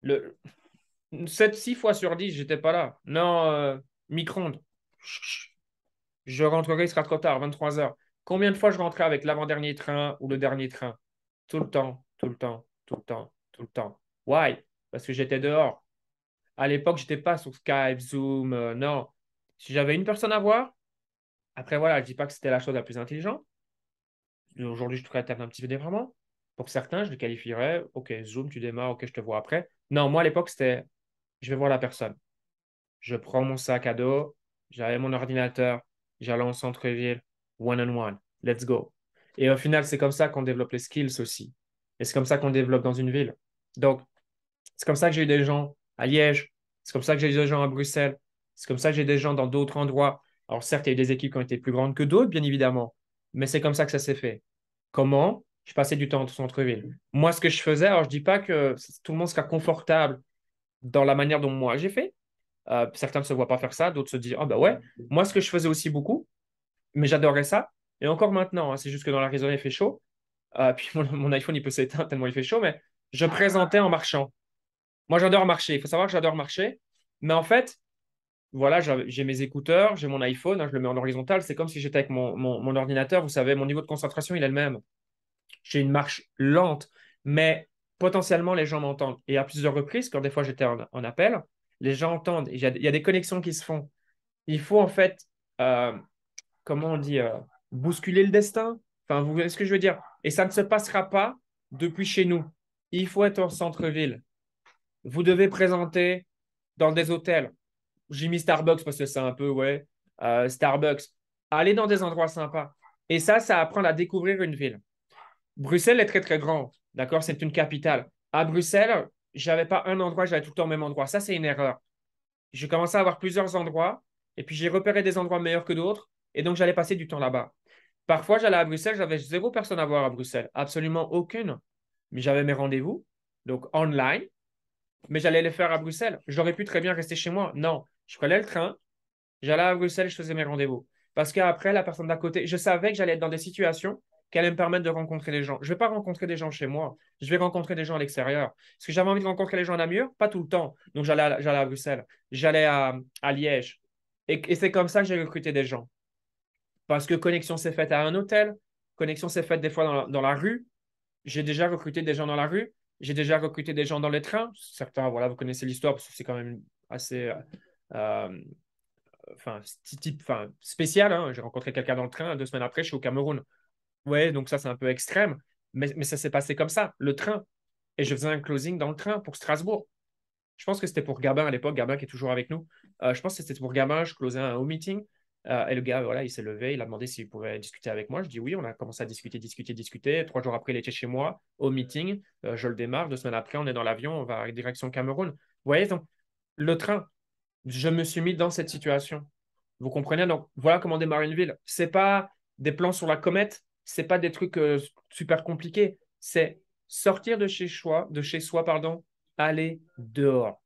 Le, 6 fois sur 10, j'étais pas là. Non, micro-ondes. Je rentrerai, il sera trop tard, 23 heures. Combien de fois je rentrais avec l'avant-dernier train ou le dernier train? Tout le temps, tout le temps, tout le temps, tout le temps. Why? Parce que j'étais dehors. À l'époque, je n'étais pas sur Skype, Zoom, non. Si j'avais une personne à voir, après voilà, je ne dis pas que c'était la chose la plus intelligente. Aujourd'hui, je traite un petit peu différemment. Pour certains, je le qualifierais, OK, Zoom, tu démarres, OK, je te vois après. Non, moi à l'époque, c'était, je vais voir la personne. Je prends mon sac à dos, j'avais mon ordinateur, j'allais en centre-ville, one-on-one, let's go. Et au final, c'est comme ça qu'on développe les skills aussi. Et c'est comme ça qu'on développe dans une ville. Donc, c'est comme ça que j'ai eu des gens à Liège, c'est comme ça que j'ai eu des gens à Bruxelles, c'est comme ça que j'ai des gens dans d'autres endroits. Alors, certes, il y a eu des équipes qui ont été plus grandes que d'autres, bien évidemment, mais c'est comme ça que ça s'est fait. Comment? Je passais du temps au centre-ville. Moi, ce que je faisais, alors je dis pas que tout le monde sera confortable dans la manière dont moi j'ai fait. Certains ne se voient pas faire ça, d'autres se disent, ah bah ouais, moi ce que je faisais aussi beaucoup, mais j'adorais ça, et encore maintenant, hein, c'est juste que dans l'Arizona il fait chaud, puis mon iPhone il peut s'éteindre tellement il fait chaud, mais je présentais en marchant. Moi j'adore marcher, il faut savoir que j'adore marcher, mais en fait, voilà, j'ai mes écouteurs, j'ai mon iPhone, hein, je le mets en horizontal, c'est comme si j'étais avec mon ordinateur, vous savez, mon niveau de concentration il est le même. J'ai une marche lente, mais potentiellement les gens m'entendent. Et à plusieurs reprises, quand des fois j'étais en appel, les gens entendent. Il y a des connexions qui se font. Il faut en fait, euh, comment on dit, bousculer le destin. Enfin, vous voyez ce que je veux dire? Et ça ne se passera pas depuis chez nous. Il faut être en centre-ville. Vous devez présenter dans des hôtels. J'ai mis Starbucks parce que c'est un peu, ouais, Starbucks. Allez dans des endroits sympas. Et ça apprend à découvrir une ville. Bruxelles est très, très grand. D'accord? C'est une capitale. À Bruxelles, j'avais pas un endroit, j'avais tout le temps au même endroit. Ça, c'est une erreur. J'ai commencé à avoir plusieurs endroits et puis j'ai repéré des endroits meilleurs que d'autres et donc j'allais passer du temps là-bas. Parfois, j'allais à Bruxelles, j'avais zéro personne à voir à Bruxelles, absolument aucune. Mais j'avais mes rendez-vous, donc online, mais j'allais les faire à Bruxelles. J'aurais pu très bien rester chez moi. Non, je prenais le train, j'allais à Bruxelles, je faisais mes rendez-vous. Parce qu'après, la personne d'à côté, je savais que j'allais être dans des situations qui allaient me permettre de rencontrer des gens. Je ne vais pas rencontrer des gens chez moi, je vais rencontrer des gens à l'extérieur. Parce que j'avais envie de rencontrer les gens à Namur, pas tout le temps. Donc j'allais à Bruxelles, j'allais à Liège. Et c'est comme ça que j'ai recruté des gens. Parce que connexion s'est faite à un hôtel, connexion s'est faite des fois dans la rue. J'ai déjà recruté des gens dans la rue, j'ai déjà recruté des gens dans les trains. Certains, voilà, vous connaissez l'histoire parce que c'est quand même assez euh, enfin, spécial. Hein. J'ai rencontré quelqu'un dans le train, 2 semaines après, je suis au Cameroun. Ouais, donc ça, c'est un peu extrême. Mais ça s'est passé comme ça, le train. Et je faisais un closing dans le train pour Strasbourg. Je pense que c'était pour Gabin à l'époque, Gabin qui est toujours avec nous. Je pense que c'était pour Gabin, je closais un home meeting. Et le gars, voilà, il s'est levé, il a demandé s'il pouvait discuter avec moi. Je dis oui, on a commencé à discuter, discuter, discuter. 3 jours après, il était chez moi au meeting. Je le démarre. 2 semaines après, on est dans l'avion, on va direction Cameroun. Vous voyez, donc, le train, je me suis mis dans cette situation. Vous comprenez? Donc, voilà comment démarrer une ville. C'est pas des plans sur la comète, c'est pas des trucs super compliqués. C'est sortir de chez soi, pardon, aller dehors,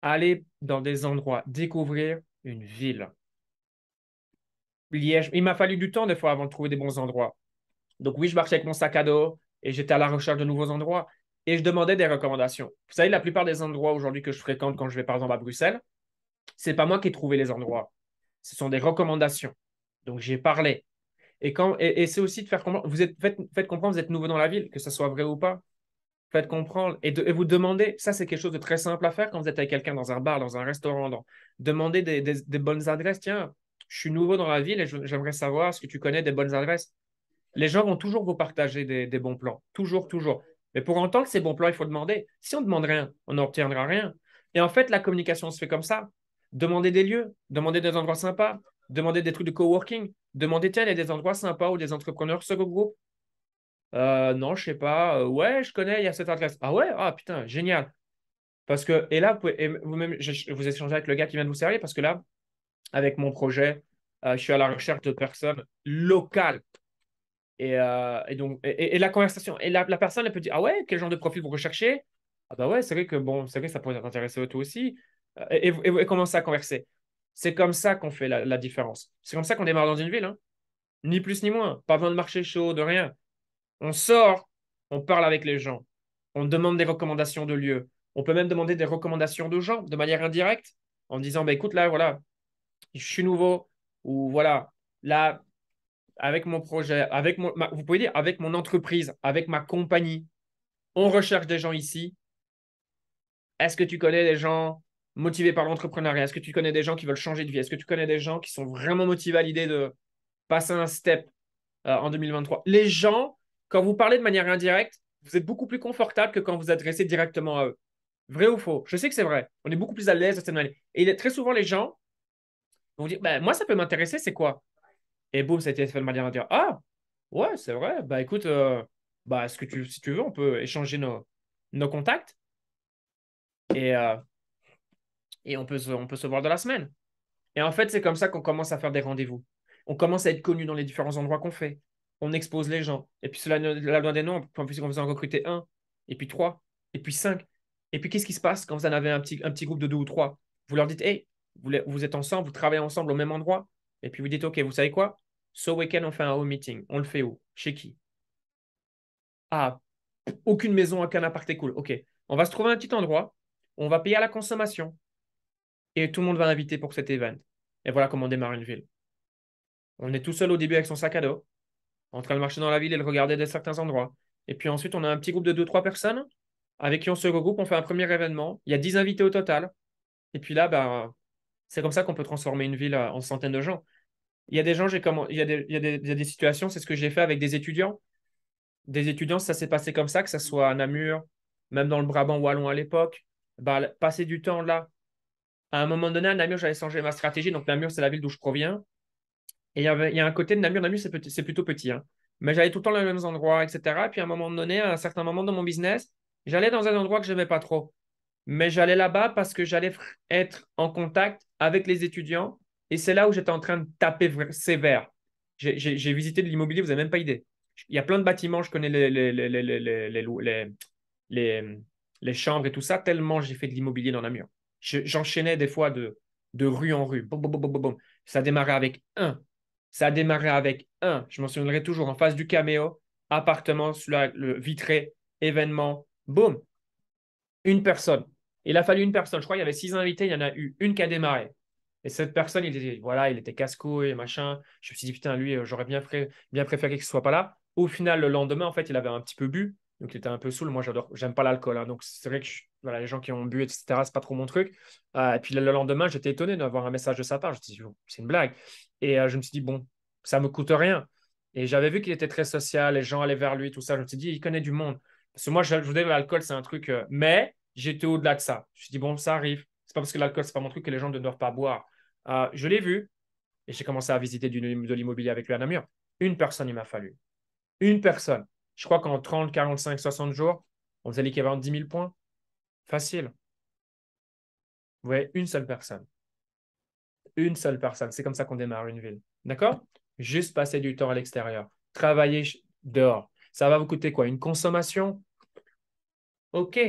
aller dans des endroits, découvrir une ville. Liège, il m'a fallu du temps des fois avant de trouver des bons endroits. Donc oui, je marchais avec mon sac à dos et j'étais à la recherche de nouveaux endroits et je demandais des recommandations. Vous savez, la plupart des endroits aujourd'hui que je fréquente quand je vais par exemple à Bruxelles, c'est pas moi qui ai trouvé les endroits. Ce sont des recommandations. Donc j'ai parlé. Et c'est aussi de faire comprendre, faites comprendre, vous êtes nouveau dans la ville, que ce soit vrai ou pas. Faites comprendre et vous demandez, ça c'est quelque chose de très simple à faire quand vous êtes avec quelqu'un dans un bar, dans un restaurant, demandez des bonnes adresses. Tiens, je suis nouveau dans la ville et j'aimerais savoir est-ce que tu connais des bonnes adresses. Les gens vont toujours vous partager des bons plans. Toujours, toujours. Mais pour entendre ces bons plans, il faut demander. Si on ne demande rien, on n'obtiendra rien. Et en fait, la communication se fait comme ça. Demandez des lieux, demandez des endroits sympas, demandez des trucs de coworking, demandez, tiens, il y a des endroits sympas où des entrepreneurs se regroupent. Non, je sais pas. Ouais, je connais, il y a cette adresse. Ah ouais? Ah putain, génial. Parce que, et là, vous-même, vous échangez avec le gars qui vient de vous servir, parce que là, avec mon projet, je suis à la recherche de personnes locales et la conversation, et la personne, elle peut dire, ah ouais, quel genre de profil vous recherchez? Ah bah ouais, c'est vrai que bon, c'est vrai que ça pourrait t'intéresser toi aussi. Et commencer à converser. C'est comme ça qu'on fait la différence. C'est comme ça qu'on démarre dans une ville, hein. Ni plus ni moins. Pas besoin de marché chaud, de rien. On sort, on parle avec les gens. On demande des recommandations de lieux. On peut même demander des recommandations de gens de manière indirecte en disant, bah, écoute, là, voilà, je suis nouveau, ou voilà, là, avec mon projet, vous pouvez dire avec mon entreprise, avec ma compagnie, on recherche des gens ici. Est-ce que tu connais des gens motivés par l'entrepreneuriat? Est-ce que tu connais des gens qui veulent changer de vie? Est-ce que tu connais des gens qui sont vraiment motivés à l'idée de passer un step en 2023? Les gens, quand vous parlez de manière indirecte, vous êtes beaucoup plus confortable que quand vous adressez directement à eux. Vrai ou faux? Je sais que c'est vrai. On est beaucoup plus à l'aise de cette manière. Et très souvent, les gens vont dire, ben, moi, ça peut m'intéresser, c'est quoi? Et boum, ça a été fait de manière à dire, ah, ouais, c'est vrai. Bah écoute, bah, si tu veux, on peut échanger nos contacts et, euh, et on peut se voir dans la semaine. Et en fait, c'est comme ça qu'on commence à faire des rendez-vous. On commence à être connu dans les différents endroits qu'on fait. On expose les gens. Et puis cela, la loi des nombres, en plus, on vous en recruter un, et puis trois, et puis cinq. Et puis qu'est-ce qui se passe quand vous en avez un petit groupe de deux ou trois? Vous leur dites, hey, vous êtes ensemble, vous travaillez ensemble au même endroit. Et puis vous dites, OK, vous savez quoi? Ce week-end, on fait un home meeting. On le fait où? Chez qui? Ah, aucune maison, aucun appart est cool. OK. On va se trouver un petit endroit. On va payer à la consommation. Et tout le monde va inviter pour cet event. Et voilà comment on démarre une ville. On est tout seul au début avec son sac à dos, en train de marcher dans la ville et de regarder de certains endroits. Et puis ensuite, on a un petit groupe de deux trois personnes avec qui on se regroupe, on fait un premier événement. Il y a 10 invités au total. Et puis là, ben, c'est comme ça qu'on peut transformer une ville en centaines de gens. Il y a des gens, il y a des situations, c'est ce que j'ai fait avec des étudiants. Des étudiants, ça s'est passé comme ça, que ce soit à Namur, même dans le Brabant wallon à l'époque. Ben, passer du temps là. À un moment donné, à Namur, j'avais changé ma stratégie. Donc, Namur, c'est la ville d'où je proviens. Et il y a un côté de Namur. Namur, c'est plutôt petit, hein. Mais j'allais tout le temps dans les mêmes endroits, etc. Et puis, à un moment donné, à un certain moment dans mon business, j'allais dans un endroit que je n'aimais pas trop. Mais j'allais là-bas parce que j'allais être en contact avec les étudiants. Et c'est là où j'étais en train de taper sévère. J'ai visité de l'immobilier, vous n'avez même pas idée. Il y a plein de bâtiments, je connais les, les chambres et tout ça, tellement j'ai fait de l'immobilier dans Namur. J'enchaînais des fois de rue en rue. Boum, boum, boum, boum, boum. Ça a démarré avec un. Ça a démarré avec un. Je m'en souviendrai toujours en face du Caméo, appartement sur le vitré, événement. Boum, une personne. Il a fallu une personne. Je crois qu'il y avait 6 invités, il y en a eu une qui a démarré. Et cette personne, voilà, il était casse-couille et machin. Je me suis dit, putain, lui, j'aurais bien préféré qu'il ne soit pas là. Au final, le lendemain, en fait, il avait un petit peu bu. Donc, il était un peu saoul. Moi, j'aime pas l'alcool, hein. Donc, c'est vrai que voilà, les gens qui ont bu, etc., c'est pas trop mon truc. Et puis, le lendemain, j'étais étonné d'avoir un message de sa part. Je me suis dit, oh, c'est une blague. Et je me suis dit, bon, ça me coûte rien. Et j'avais vu qu'il était très social. Les gens allaient vers lui, tout ça. Je me suis dit, il connaît du monde. Parce que moi, je vous dis, l'alcool, c'est un truc. Mais j'étais au-delà de ça. Je me suis dit, bon, ça arrive. C'est pas parce que l'alcool, c'est pas mon truc que les gens ne doivent pas boire. Je l'ai vu et j'ai commencé à visiter de l'immobilier avec lui à Namur. Une personne, il m'a fallu. Une personne. Je crois qu'en 30, 45, 60 jours, on faisait l'équivalent de 10 000 points. Facile. Vous voyez, une seule personne. Une seule personne. C'est comme ça qu'on démarre une ville. D'accord? Juste passer du temps à l'extérieur. Travailler dehors. Ça va vous coûter quoi? Une consommation? OK.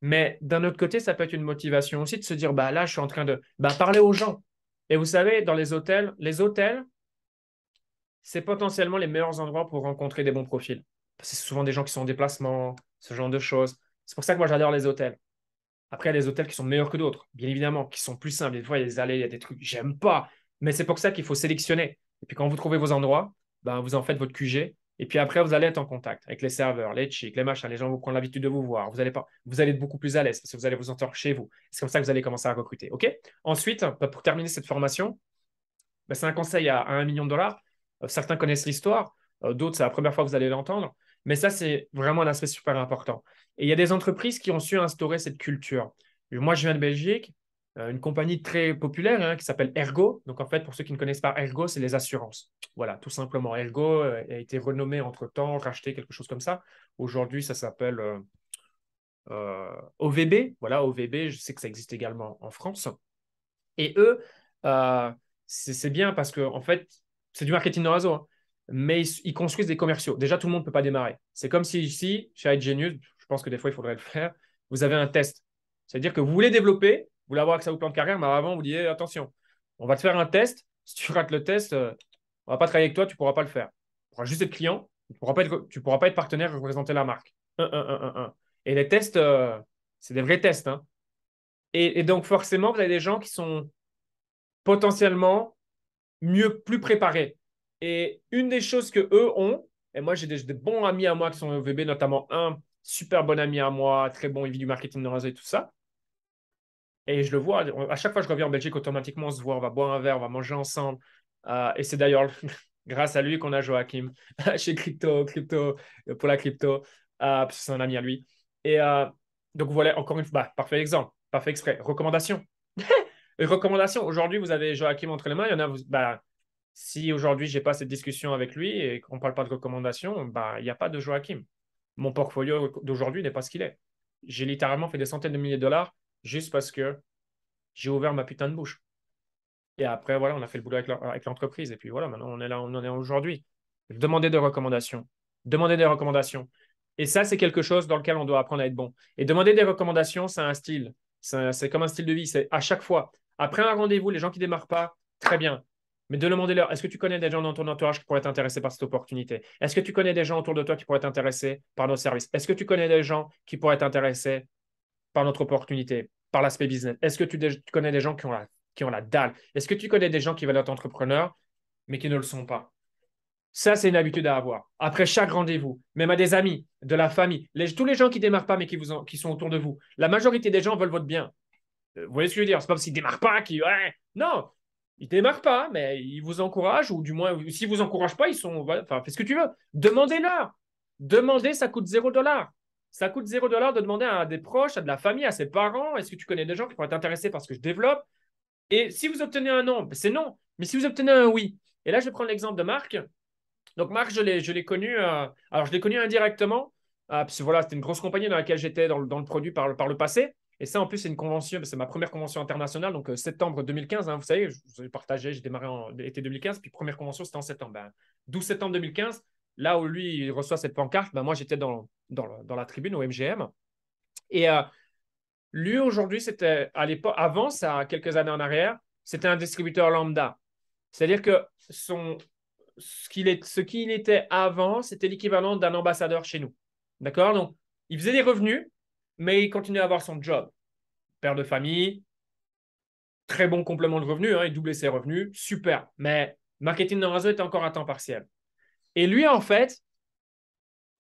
Mais d'un autre côté, ça peut être une motivation aussi de se dire, bah là, je suis en train de parler aux gens. Et vous savez, dans les hôtels, c'est potentiellement les meilleurs endroits pour rencontrer des bons profils. Parce que c'est souvent des gens qui sont en déplacement, ce genre de choses. C'est pour ça que moi, j'adore les hôtels. Après, il y a des hôtels qui sont meilleurs que d'autres, bien évidemment, qui sont plus simples. Des fois, il y a des allées, il y a des trucs que j'aime pas. Mais c'est pour ça qu'il faut sélectionner. Et puis, quand vous trouvez vos endroits, ben, vous en faites votre QG. Et puis après, vous allez être en contact avec les serveurs, les chicks, les machins. Les gens vont prendre l'habitude de vous voir. Vous allez pas, vous allez être beaucoup plus à l'aise parce que vous allez vous sentir chez vous. C'est comme ça que vous allez commencer à recruter. OK? Ensuite, ben, pour terminer cette formation, ben, c'est un conseil à 1 million de dollars. Certains connaissent l'histoire, d'autres, c'est la première fois que vous allez l'entendre. Mais ça, c'est vraiment un aspect super important. Et il y a des entreprises qui ont su instaurer cette culture. Moi, je viens de Belgique, une compagnie très populaire hein, qui s'appelle Ergo. Donc, en fait, pour ceux qui ne connaissent pas Ergo, c'est les assurances. Voilà, tout simplement. Ergo a été renommé entre-temps, racheté, quelque chose comme ça. Aujourd'hui, ça s'appelle OVB. Voilà, OVB, je sais que ça existe également en France. Et eux, euh, c'est bien parce que, en fait, c'est du marketing de réseau, hein. Mais ils construisent des commerciaux. Déjà, tout le monde ne peut pas démarrer. C'est comme si ici, chez iGenius, je pense que des fois, il faudrait le faire, vous avez un test. C'est-à-dire que vous voulez développer, vous voulez avoir accès au plan de carrière, mais avant, vous dites attention, on va te faire un test. Si tu rates le test, on ne va pas travailler avec toi, tu ne pourras pas le faire. Tu pourras juste être client, tu pourras pas être partenaire et représenter la marque. Un. Et les tests, c'est des vrais tests, hein. Et donc, forcément, vous avez des gens qui sont potentiellement mieux, plus préparés. Et une des choses que eux ont, et moi j'ai des bons amis à moi qui sont au VB, notamment un super bon ami à moi, très bon, il vit du marketing de réseau et tout ça. Et je le vois, à chaque fois que je reviens en Belgique, automatiquement on se voit, on va boire un verre, on va manger ensemble. Et c'est d'ailleurs grâce à lui qu'on a Joachim chez Crypto, pour la crypto, parce que c'est un ami à lui. Et donc voilà, encore une fois, bah, parfait exemple, parfait exprès. Recommandation. Recommandation. Aujourd'hui, vous avez Joachim entre les mains. Il y en a, bah, si aujourd'hui, je n'ai pas cette discussion avec lui et qu'on ne parle pas de recommandation, bah, il n'y a pas de Joachim. Mon portfolio d'aujourd'hui n'est pas ce qu'il est. J'ai littéralement fait des centaines de milliers de dollars juste parce que j'ai ouvert ma putain de bouche. Et après, voilà, on a fait le boulot avec l'entreprise. Et puis voilà, maintenant, on est là, on en est aujourd'hui. Demander des recommandations. Demander des recommandations. Et ça, c'est quelque chose dans lequel on doit apprendre à être bon. Et demander des recommandations, c'est un style. C'est comme un style de vie. C'est à chaque fois. Après un rendez-vous, les gens qui ne démarrent pas, très bien. Mais de demander-leur, est-ce que tu connais des gens dans ton entourage qui pourraient être intéressés par cette opportunité? Est-ce que tu connais des gens autour de toi qui pourraient être intéressés par nos services? Est-ce que tu connais des gens qui pourraient être intéressés par notre opportunité, par l'aspect business? Est-ce que tu connais des gens qui ont la dalle? Est-ce que tu connais des gens qui veulent être entrepreneurs, mais qui ne le sont pas? Ça, c'est une habitude à avoir. Après chaque rendez-vous, même à des amis, de la famille, tous les gens qui ne démarrent pas, mais qui sont autour de vous, la majorité des gens veulent votre bien. Vous voyez ce que je veux dire? C'est pas parce qu'ils ne démarrent pas qu'ils. Ouais. Non, ils ne démarrent pas, mais ils vous encouragent, ou du moins, s'ils ne vous encouragent pas, ils sont. Voilà, enfin, fais ce que tu veux. Demandez-leur. Demandez, ça coûte 0 $. Ça coûte 0 $ de demander à des proches, à de la famille, à ses parents, est-ce que tu connais des gens qui pourraient être intéressés par ce que je développe? Et si vous obtenez un non, ben, c'est non. Mais si vous obtenez un oui, et là, je vais prendre l'exemple de Marc. Donc, Marc, je l'ai connu, alors je l'ai connu indirectement, parce que voilà, c'était une grosse compagnie dans laquelle j'étais dans le produit par le passé. Et ça, en plus, c'est une convention, c'est ma première convention internationale, donc septembre 2015, hein, vous savez, je vous ai partagé, j'ai démarré en été 2015, puis première convention, c'était en septembre. Ben, 12 septembre 2015, là où lui, il reçoit cette pancarte, ben, moi, j'étais dans la tribune au MGM. Et lui, aujourd'hui, c'était à l'époque, avant, ça, quelques années en arrière, c'était un distributeur lambda. C'est-à-dire que ce qu'il était avant, c'était l'équivalent d'un ambassadeur chez nous. D'accord? Donc, il faisait des revenus, mais il continuait à avoir son job. Père de famille, très bon complément de revenus, hein, il doublait ses revenus, super. Mais marketing de réseau était encore à temps partiel. Et lui, en fait,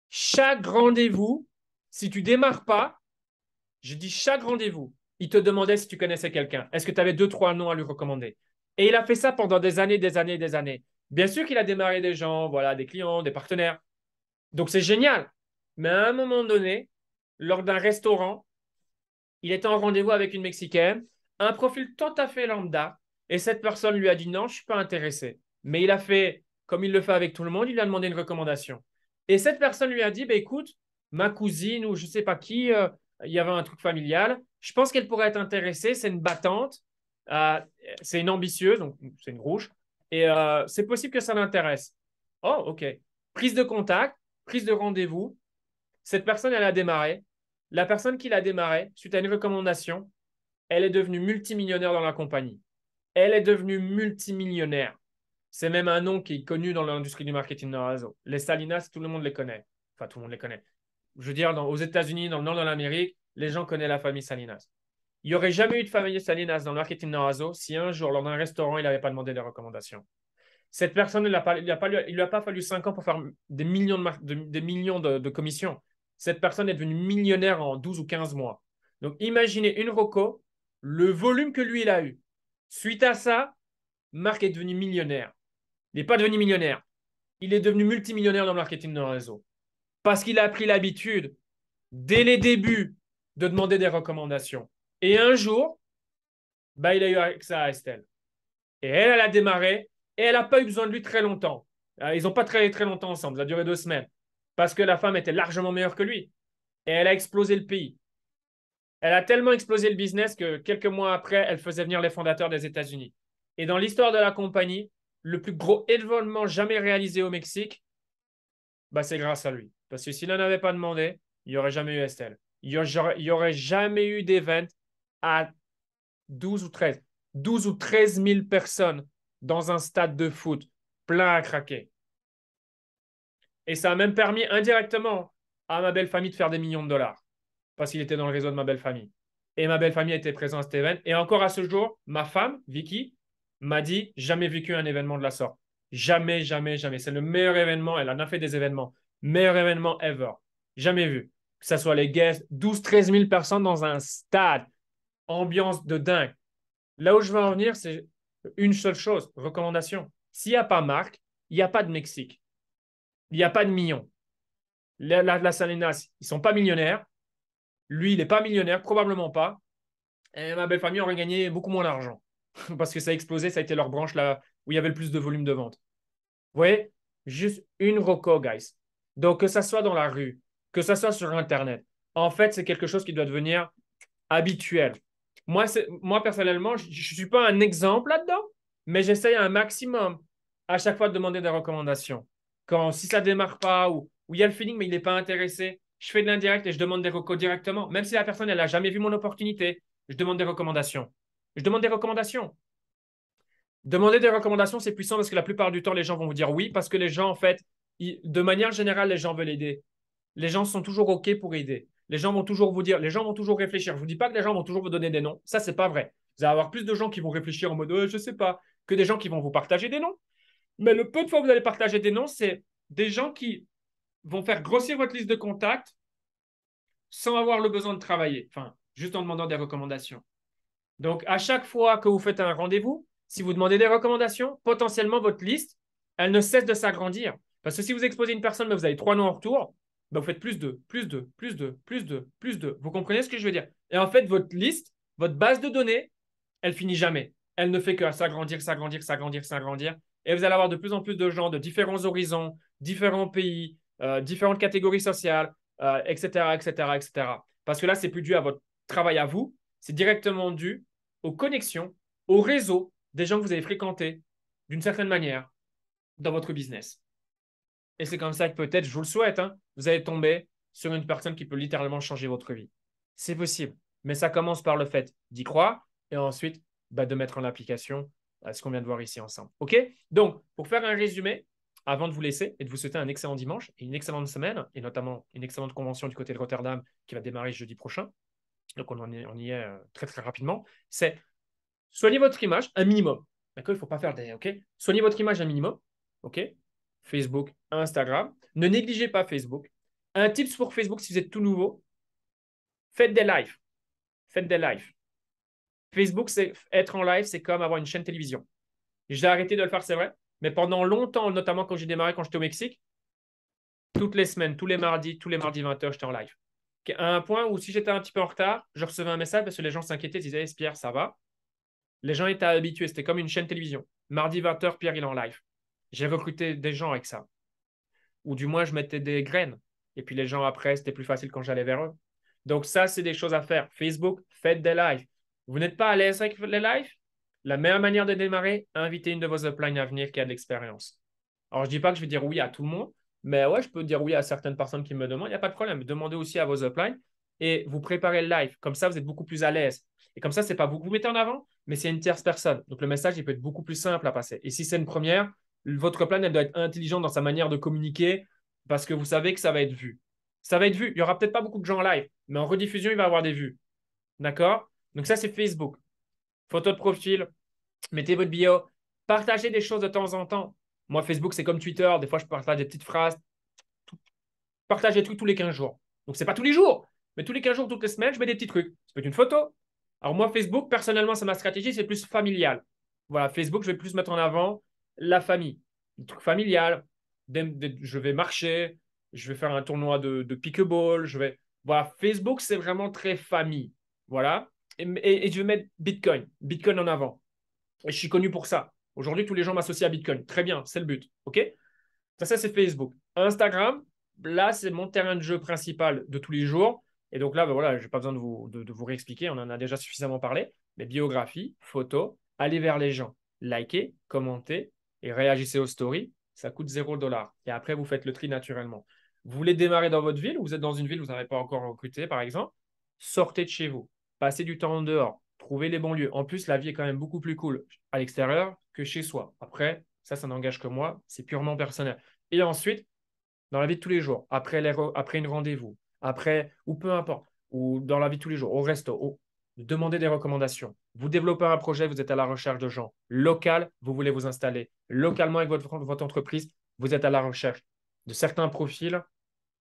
chaque rendez-vous, si tu démarres pas, je dis chaque rendez-vous, il te demandait si tu connaissais quelqu'un. Est-ce que tu avais deux, trois noms à lui recommander? Et il a fait ça pendant des années, des années, des années. Bien sûr qu'il a démarré des gens, voilà, des clients, des partenaires. Donc c'est génial. Mais à un moment donné, lors d'un restaurant, il était en rendez-vous avec une Mexicaine, un profil tout à fait lambda, et cette personne lui a dit non, je ne suis pas intéressé. Mais il a fait, comme il le fait avec tout le monde, il lui a demandé une recommandation. Et cette personne lui a dit, bah, écoute, ma cousine ou je ne sais pas qui, il y avait un truc familial, je pense qu'elle pourrait être intéressée, c'est une battante, euh, c'est une ambitieuse, donc c'est une rouge, et c'est possible que ça l'intéresse. Oh, ok. Prise de contact, prise de rendez-vous, cette personne, elle a démarré. La personne qui l'a démarré, suite à une recommandation, elle est devenue multimillionnaire dans la compagnie. Elle est devenue multimillionnaire. C'est même un nom qui est connu dans l'industrie du marketing de réseau. Les Salinas, tout le monde les connaît. Enfin, tout le monde les connaît. Je veux dire, aux États-Unis, dans le nord de l'Amérique, les gens connaissent la famille Salinas. Il n'y aurait jamais eu de famille Salinas dans le marketing de réseau si un jour, lors d'un restaurant, il n'avait pas demandé des recommandations. Cette personne, il ne lui a pas fallu 5 ans pour faire des millions de commissions. Cette personne est devenue millionnaire en 12 ou 15 mois. Donc, imaginez une Rocco, le volume que lui, il a eu. Suite à ça, Marc est devenu millionnaire. Il n'est pas devenu millionnaire. Il est devenu multimillionnaire dans le marketing de réseau. Parce qu'il a pris l'habitude, dès les débuts, de demander des recommandations. Et un jour, bah, il a eu accès à Estelle. Et elle a démarré et elle n'a pas eu besoin de lui très longtemps. Ils n'ont pas travaillé très longtemps ensemble, ça a duré 2 semaines. Parce que la femme était largement meilleure que lui. Et elle a explosé le pays. Elle a tellement explosé le business que quelques mois après, elle faisait venir les fondateurs des États-Unis. Et dans l'histoire de la compagnie, le plus gros événement jamais réalisé au Mexique, bah, c'est grâce à lui. Parce que s'il n'en avait pas demandé, il n'y aurait jamais eu Estelle. Il n'y aurait jamais eu d'événement à 12 ou 13 000 personnes dans un stade de foot plein à craquer. Et ça a même permis indirectement à ma belle famille de faire des millions de dollars parce qu'il était dans le réseau de ma belle famille. Et ma belle famille était présente à cet événement. Et encore à ce jour, ma femme, Vicky, m'a dit jamais vécu un événement de la sorte. Jamais, jamais, jamais. C'est le meilleur événement. Elle en a fait des événements. Meilleur événement ever. Jamais vu. Que ce soit les guests, 12, 13 000 personnes dans un stade. Ambiance de dingue. Là où je veux en venir, c'est une seule chose, recommandation. S'il n'y a pas Marc, il n'y a pas de Mexique. Il n'y a pas de millions. La Salinas, ils ne sont pas millionnaires. Lui, il n'est pas millionnaire, probablement pas. Et ma belle famille aurait gagné beaucoup moins d'argent. Parce que ça a explosé, ça a été leur branche là où il y avait le plus de volume de vente. Vous voyez? Juste une roco, guys. Donc, que ça soit dans la rue, que ça soit sur Internet, en fait, c'est quelque chose qui doit devenir habituel. Moi personnellement, je ne suis pas un exemple là-dedans, mais j'essaye un maximum à chaque fois de demander des recommandations. Si ça ne démarre pas ou il y a le feeling, mais il n'est pas intéressé, je fais de l'indirect et je demande des recos directement. Même si la personne, elle n'a jamais vu mon opportunité, je demande des recommandations. Je demande des recommandations. Demander des recommandations, c'est puissant parce que la plupart du temps, les gens vont vous dire oui, parce que les gens, en fait, de manière générale, les gens veulent aider. Les gens sont toujours OK pour aider. Les gens vont toujours vous dire, les gens vont toujours réfléchir. Je ne vous dis pas que les gens vont toujours vous donner des noms. Ça, c'est pas vrai. Vous allez avoir plus de gens qui vont réfléchir en mode je ne sais pas, que des gens qui vont vous partager des noms. Mais le peu de fois que vous allez partager des noms, c'est des gens qui vont faire grossir votre liste de contacts sans avoir le besoin de travailler. Enfin, juste en demandant des recommandations. Donc, à chaque fois que vous faites un rendez-vous, si vous demandez des recommandations, potentiellement votre liste, elle ne cesse de s'agrandir. Parce que si vous exposez une personne, mais vous avez 3 noms en retour, ben vous faites plus de, plus de, plus de, plus de, plus de. Vous comprenez ce que je veux dire? Et en fait, votre liste, votre base de données, elle finit jamais. Elle ne fait que s'agrandir, s'agrandir, s'agrandir, s'agrandir. Et vous allez avoir de plus en plus de gens de différents horizons, différents pays, différentes catégories sociales, etc., etc., etc. Parce que là, c'est plus dû à votre travail à vous, c'est directement dû aux connexions, au réseau des gens que vous avez fréquentés d'une certaine manière dans votre business. Et c'est comme ça que peut-être, je vous le souhaite, hein, vous allez tomber sur une personne qui peut littéralement changer votre vie. C'est possible, mais ça commence par le fait d'y croire et ensuite de mettre en application ce qu'on vient de voir ici ensemble. OK? Donc, pour faire un résumé, avant de vous laisser et de vous souhaiter un excellent dimanche et une excellente semaine, et notamment une excellente convention du côté de Rotterdam qui va démarrer jeudi prochain, donc on y est très très rapidement, c'est soignez votre image un minimum. D'accord? Il ne faut pas faire des. OK? Soignez votre image un minimum. OK? Facebook, Instagram. Ne négligez pas Facebook. Un tips pour Facebook si vous êtes tout nouveau, faites des lives. Faites des lives. Facebook, c'est être en live, c'est comme avoir une chaîne télévision. J'ai arrêté de le faire, c'est vrai, mais pendant longtemps, notamment quand j'ai démarré, quand j'étais au Mexique, toutes les semaines, tous les mardis 20h, j'étais en live. À un point où si j'étais un petit peu en retard, je recevais un message parce que les gens s'inquiétaient, ils disaient Pierre, ça va? Les gens étaient habitués, c'était comme une chaîne télévision. Mardi 20h, Pierre, il est en live. J'ai recruté des gens avec ça. Ou du moins, je mettais des graines. Et puis les gens après, c'était plus facile quand j'allais vers eux. Donc ça, c'est des choses à faire. Facebook, faites des lives. Vous n'êtes pas à l'aise avec les lives? La meilleure manière de démarrer, invitez une de vos uplines à venir qui a de l'expérience. Alors, je ne dis pas que je vais dire oui à tout le monde, mais ouais, je peux dire oui à certaines personnes qui me demandent. Il n'y a pas de problème. Demandez aussi à vos uplines et vous préparez le live. Comme ça, vous êtes beaucoup plus à l'aise. Et comme ça, ce n'est pas vous que vous mettez en avant, mais c'est une tierce personne. Donc, le message, il peut être beaucoup plus simple à passer. Et si c'est une première, Votre plan, elle doit être intelligente dans sa manière de communiquer parce que vous savez que ça va être vu. Ça va être vu. Il n'y aura peut-être pas beaucoup de gens en live, mais en rediffusion, il va y avoir des vues. D'accord? Donc ça, c'est Facebook. Photo de profil, mettez votre bio, partagez des choses de temps en temps. Moi, Facebook, c'est comme Twitter. Des fois, je partage des petites phrases. Partage des trucs tous les 15 jours. Donc, c'est pas tous les jours, mais tous les 15 jours, toutes les semaines, je mets des petits trucs. Ça peut être une photo. Alors, moi, Facebook, personnellement, c'est ma stratégie, c'est plus familial. Voilà, Facebook, je vais plus mettre en avant la famille. Un truc familial. Je vais marcher, je vais faire un tournoi de pickeball. Voilà, Facebook, c'est vraiment très famille. Voilà. Et je vais mettre Bitcoin. Bitcoin en avant. Et je suis connu pour ça. Aujourd'hui, tous les gens m'associent à Bitcoin. Très bien, c'est le but. OK? Ça c'est Facebook. Instagram, là, c'est mon terrain de jeu principal de tous les jours. Et donc là, ben voilà, je n'ai pas besoin de vous réexpliquer, on en a déjà suffisamment parlé. Mais biographie, photo, allez vers les gens, likez, commentez et réagissez aux stories. Ça coûte 0 $. Et après, vous faites le tri naturellement. Vous voulez démarrer dans votre ville, vous êtes dans une ville où vous n'avez pas encore recruté, par exemple, sortez de chez vous, passez du temps en dehors, trouvez les bons lieux. En plus, la vie est quand même beaucoup plus cool à l'extérieur que chez soi. Après, ça n'engage que moi, c'est purement personnel. Et ensuite, dans la vie de tous les jours, après une rendez-vous, après, ou peu importe, ou dans la vie de tous les jours, au resto, demandez des recommandations. Vous développez un projet, vous êtes à la recherche de gens. Local, vous voulez vous installer. Localement avec votre entreprise, vous êtes à la recherche de certains profils.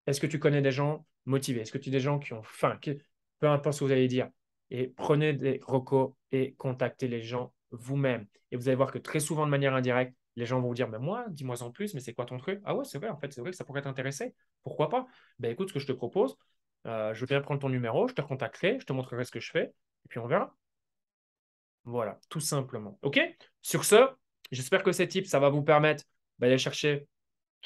Est-ce que tu connais des gens motivés? Est-ce que tu as des gens qui ont faim? Peu importe ce que vous allez dire. Et prenez des recos et contactez les gens vous-même. Et vous allez voir que très souvent, de manière indirecte, les gens vont vous dire, mais moi, dis-moi en plus, mais c'est quoi ton truc? Ah ouais, c'est vrai, en fait, c'est vrai que ça pourrait t'intéresser. Pourquoi pas? Ben écoute, ce que je te propose, je vais bien prendre ton numéro, je te contacterai, je te montrerai ce que je fais, et puis on verra. Voilà, tout simplement. OK? Sur ce, j'espère que ces tips, ça va vous permettre d'aller chercher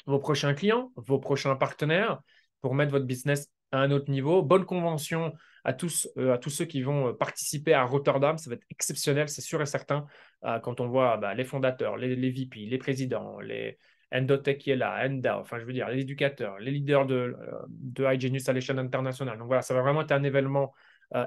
vos prochains clients, vos prochains partenaires pour mettre votre business à un autre niveau. Bonne convention à tous ceux qui vont participer à Rotterdam. Ça va être exceptionnel, c'est sûr et certain. Quand on voit les fondateurs, les VP, les présidents, les Endotech qui est là, Enda, enfin je veux dire, les éducateurs, les leaders de iGenius à l'échelle internationale. Donc voilà, ça va vraiment être un événement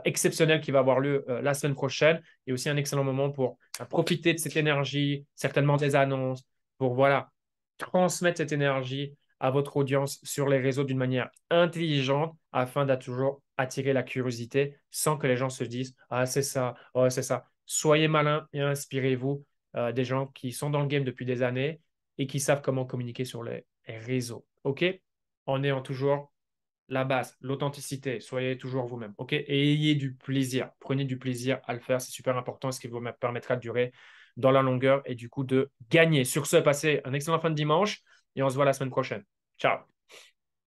exceptionnel qui va avoir lieu la semaine prochaine et aussi un excellent moment pour profiter de cette énergie, certainement des annonces, pour voilà, transmettre cette énergie à votre audience sur les réseaux d'une manière intelligente afin de toujours attirer la curiosité sans que les gens se disent ah, c'est ça, oh, c'est ça. Soyez malin et inspirez-vous des gens qui sont dans le game depuis des années et qui savent comment communiquer sur les réseaux. OK? En ayant toujours la base, l'authenticité. Soyez toujours vous-même. OK? Et ayez du plaisir. Prenez du plaisir à le faire. C'est super important, ce qui vous permettra de durer dans la longueur et du coup de gagner. Sur ce, passez un excellent fin de dimanche et on se voit la semaine prochaine. Ciao.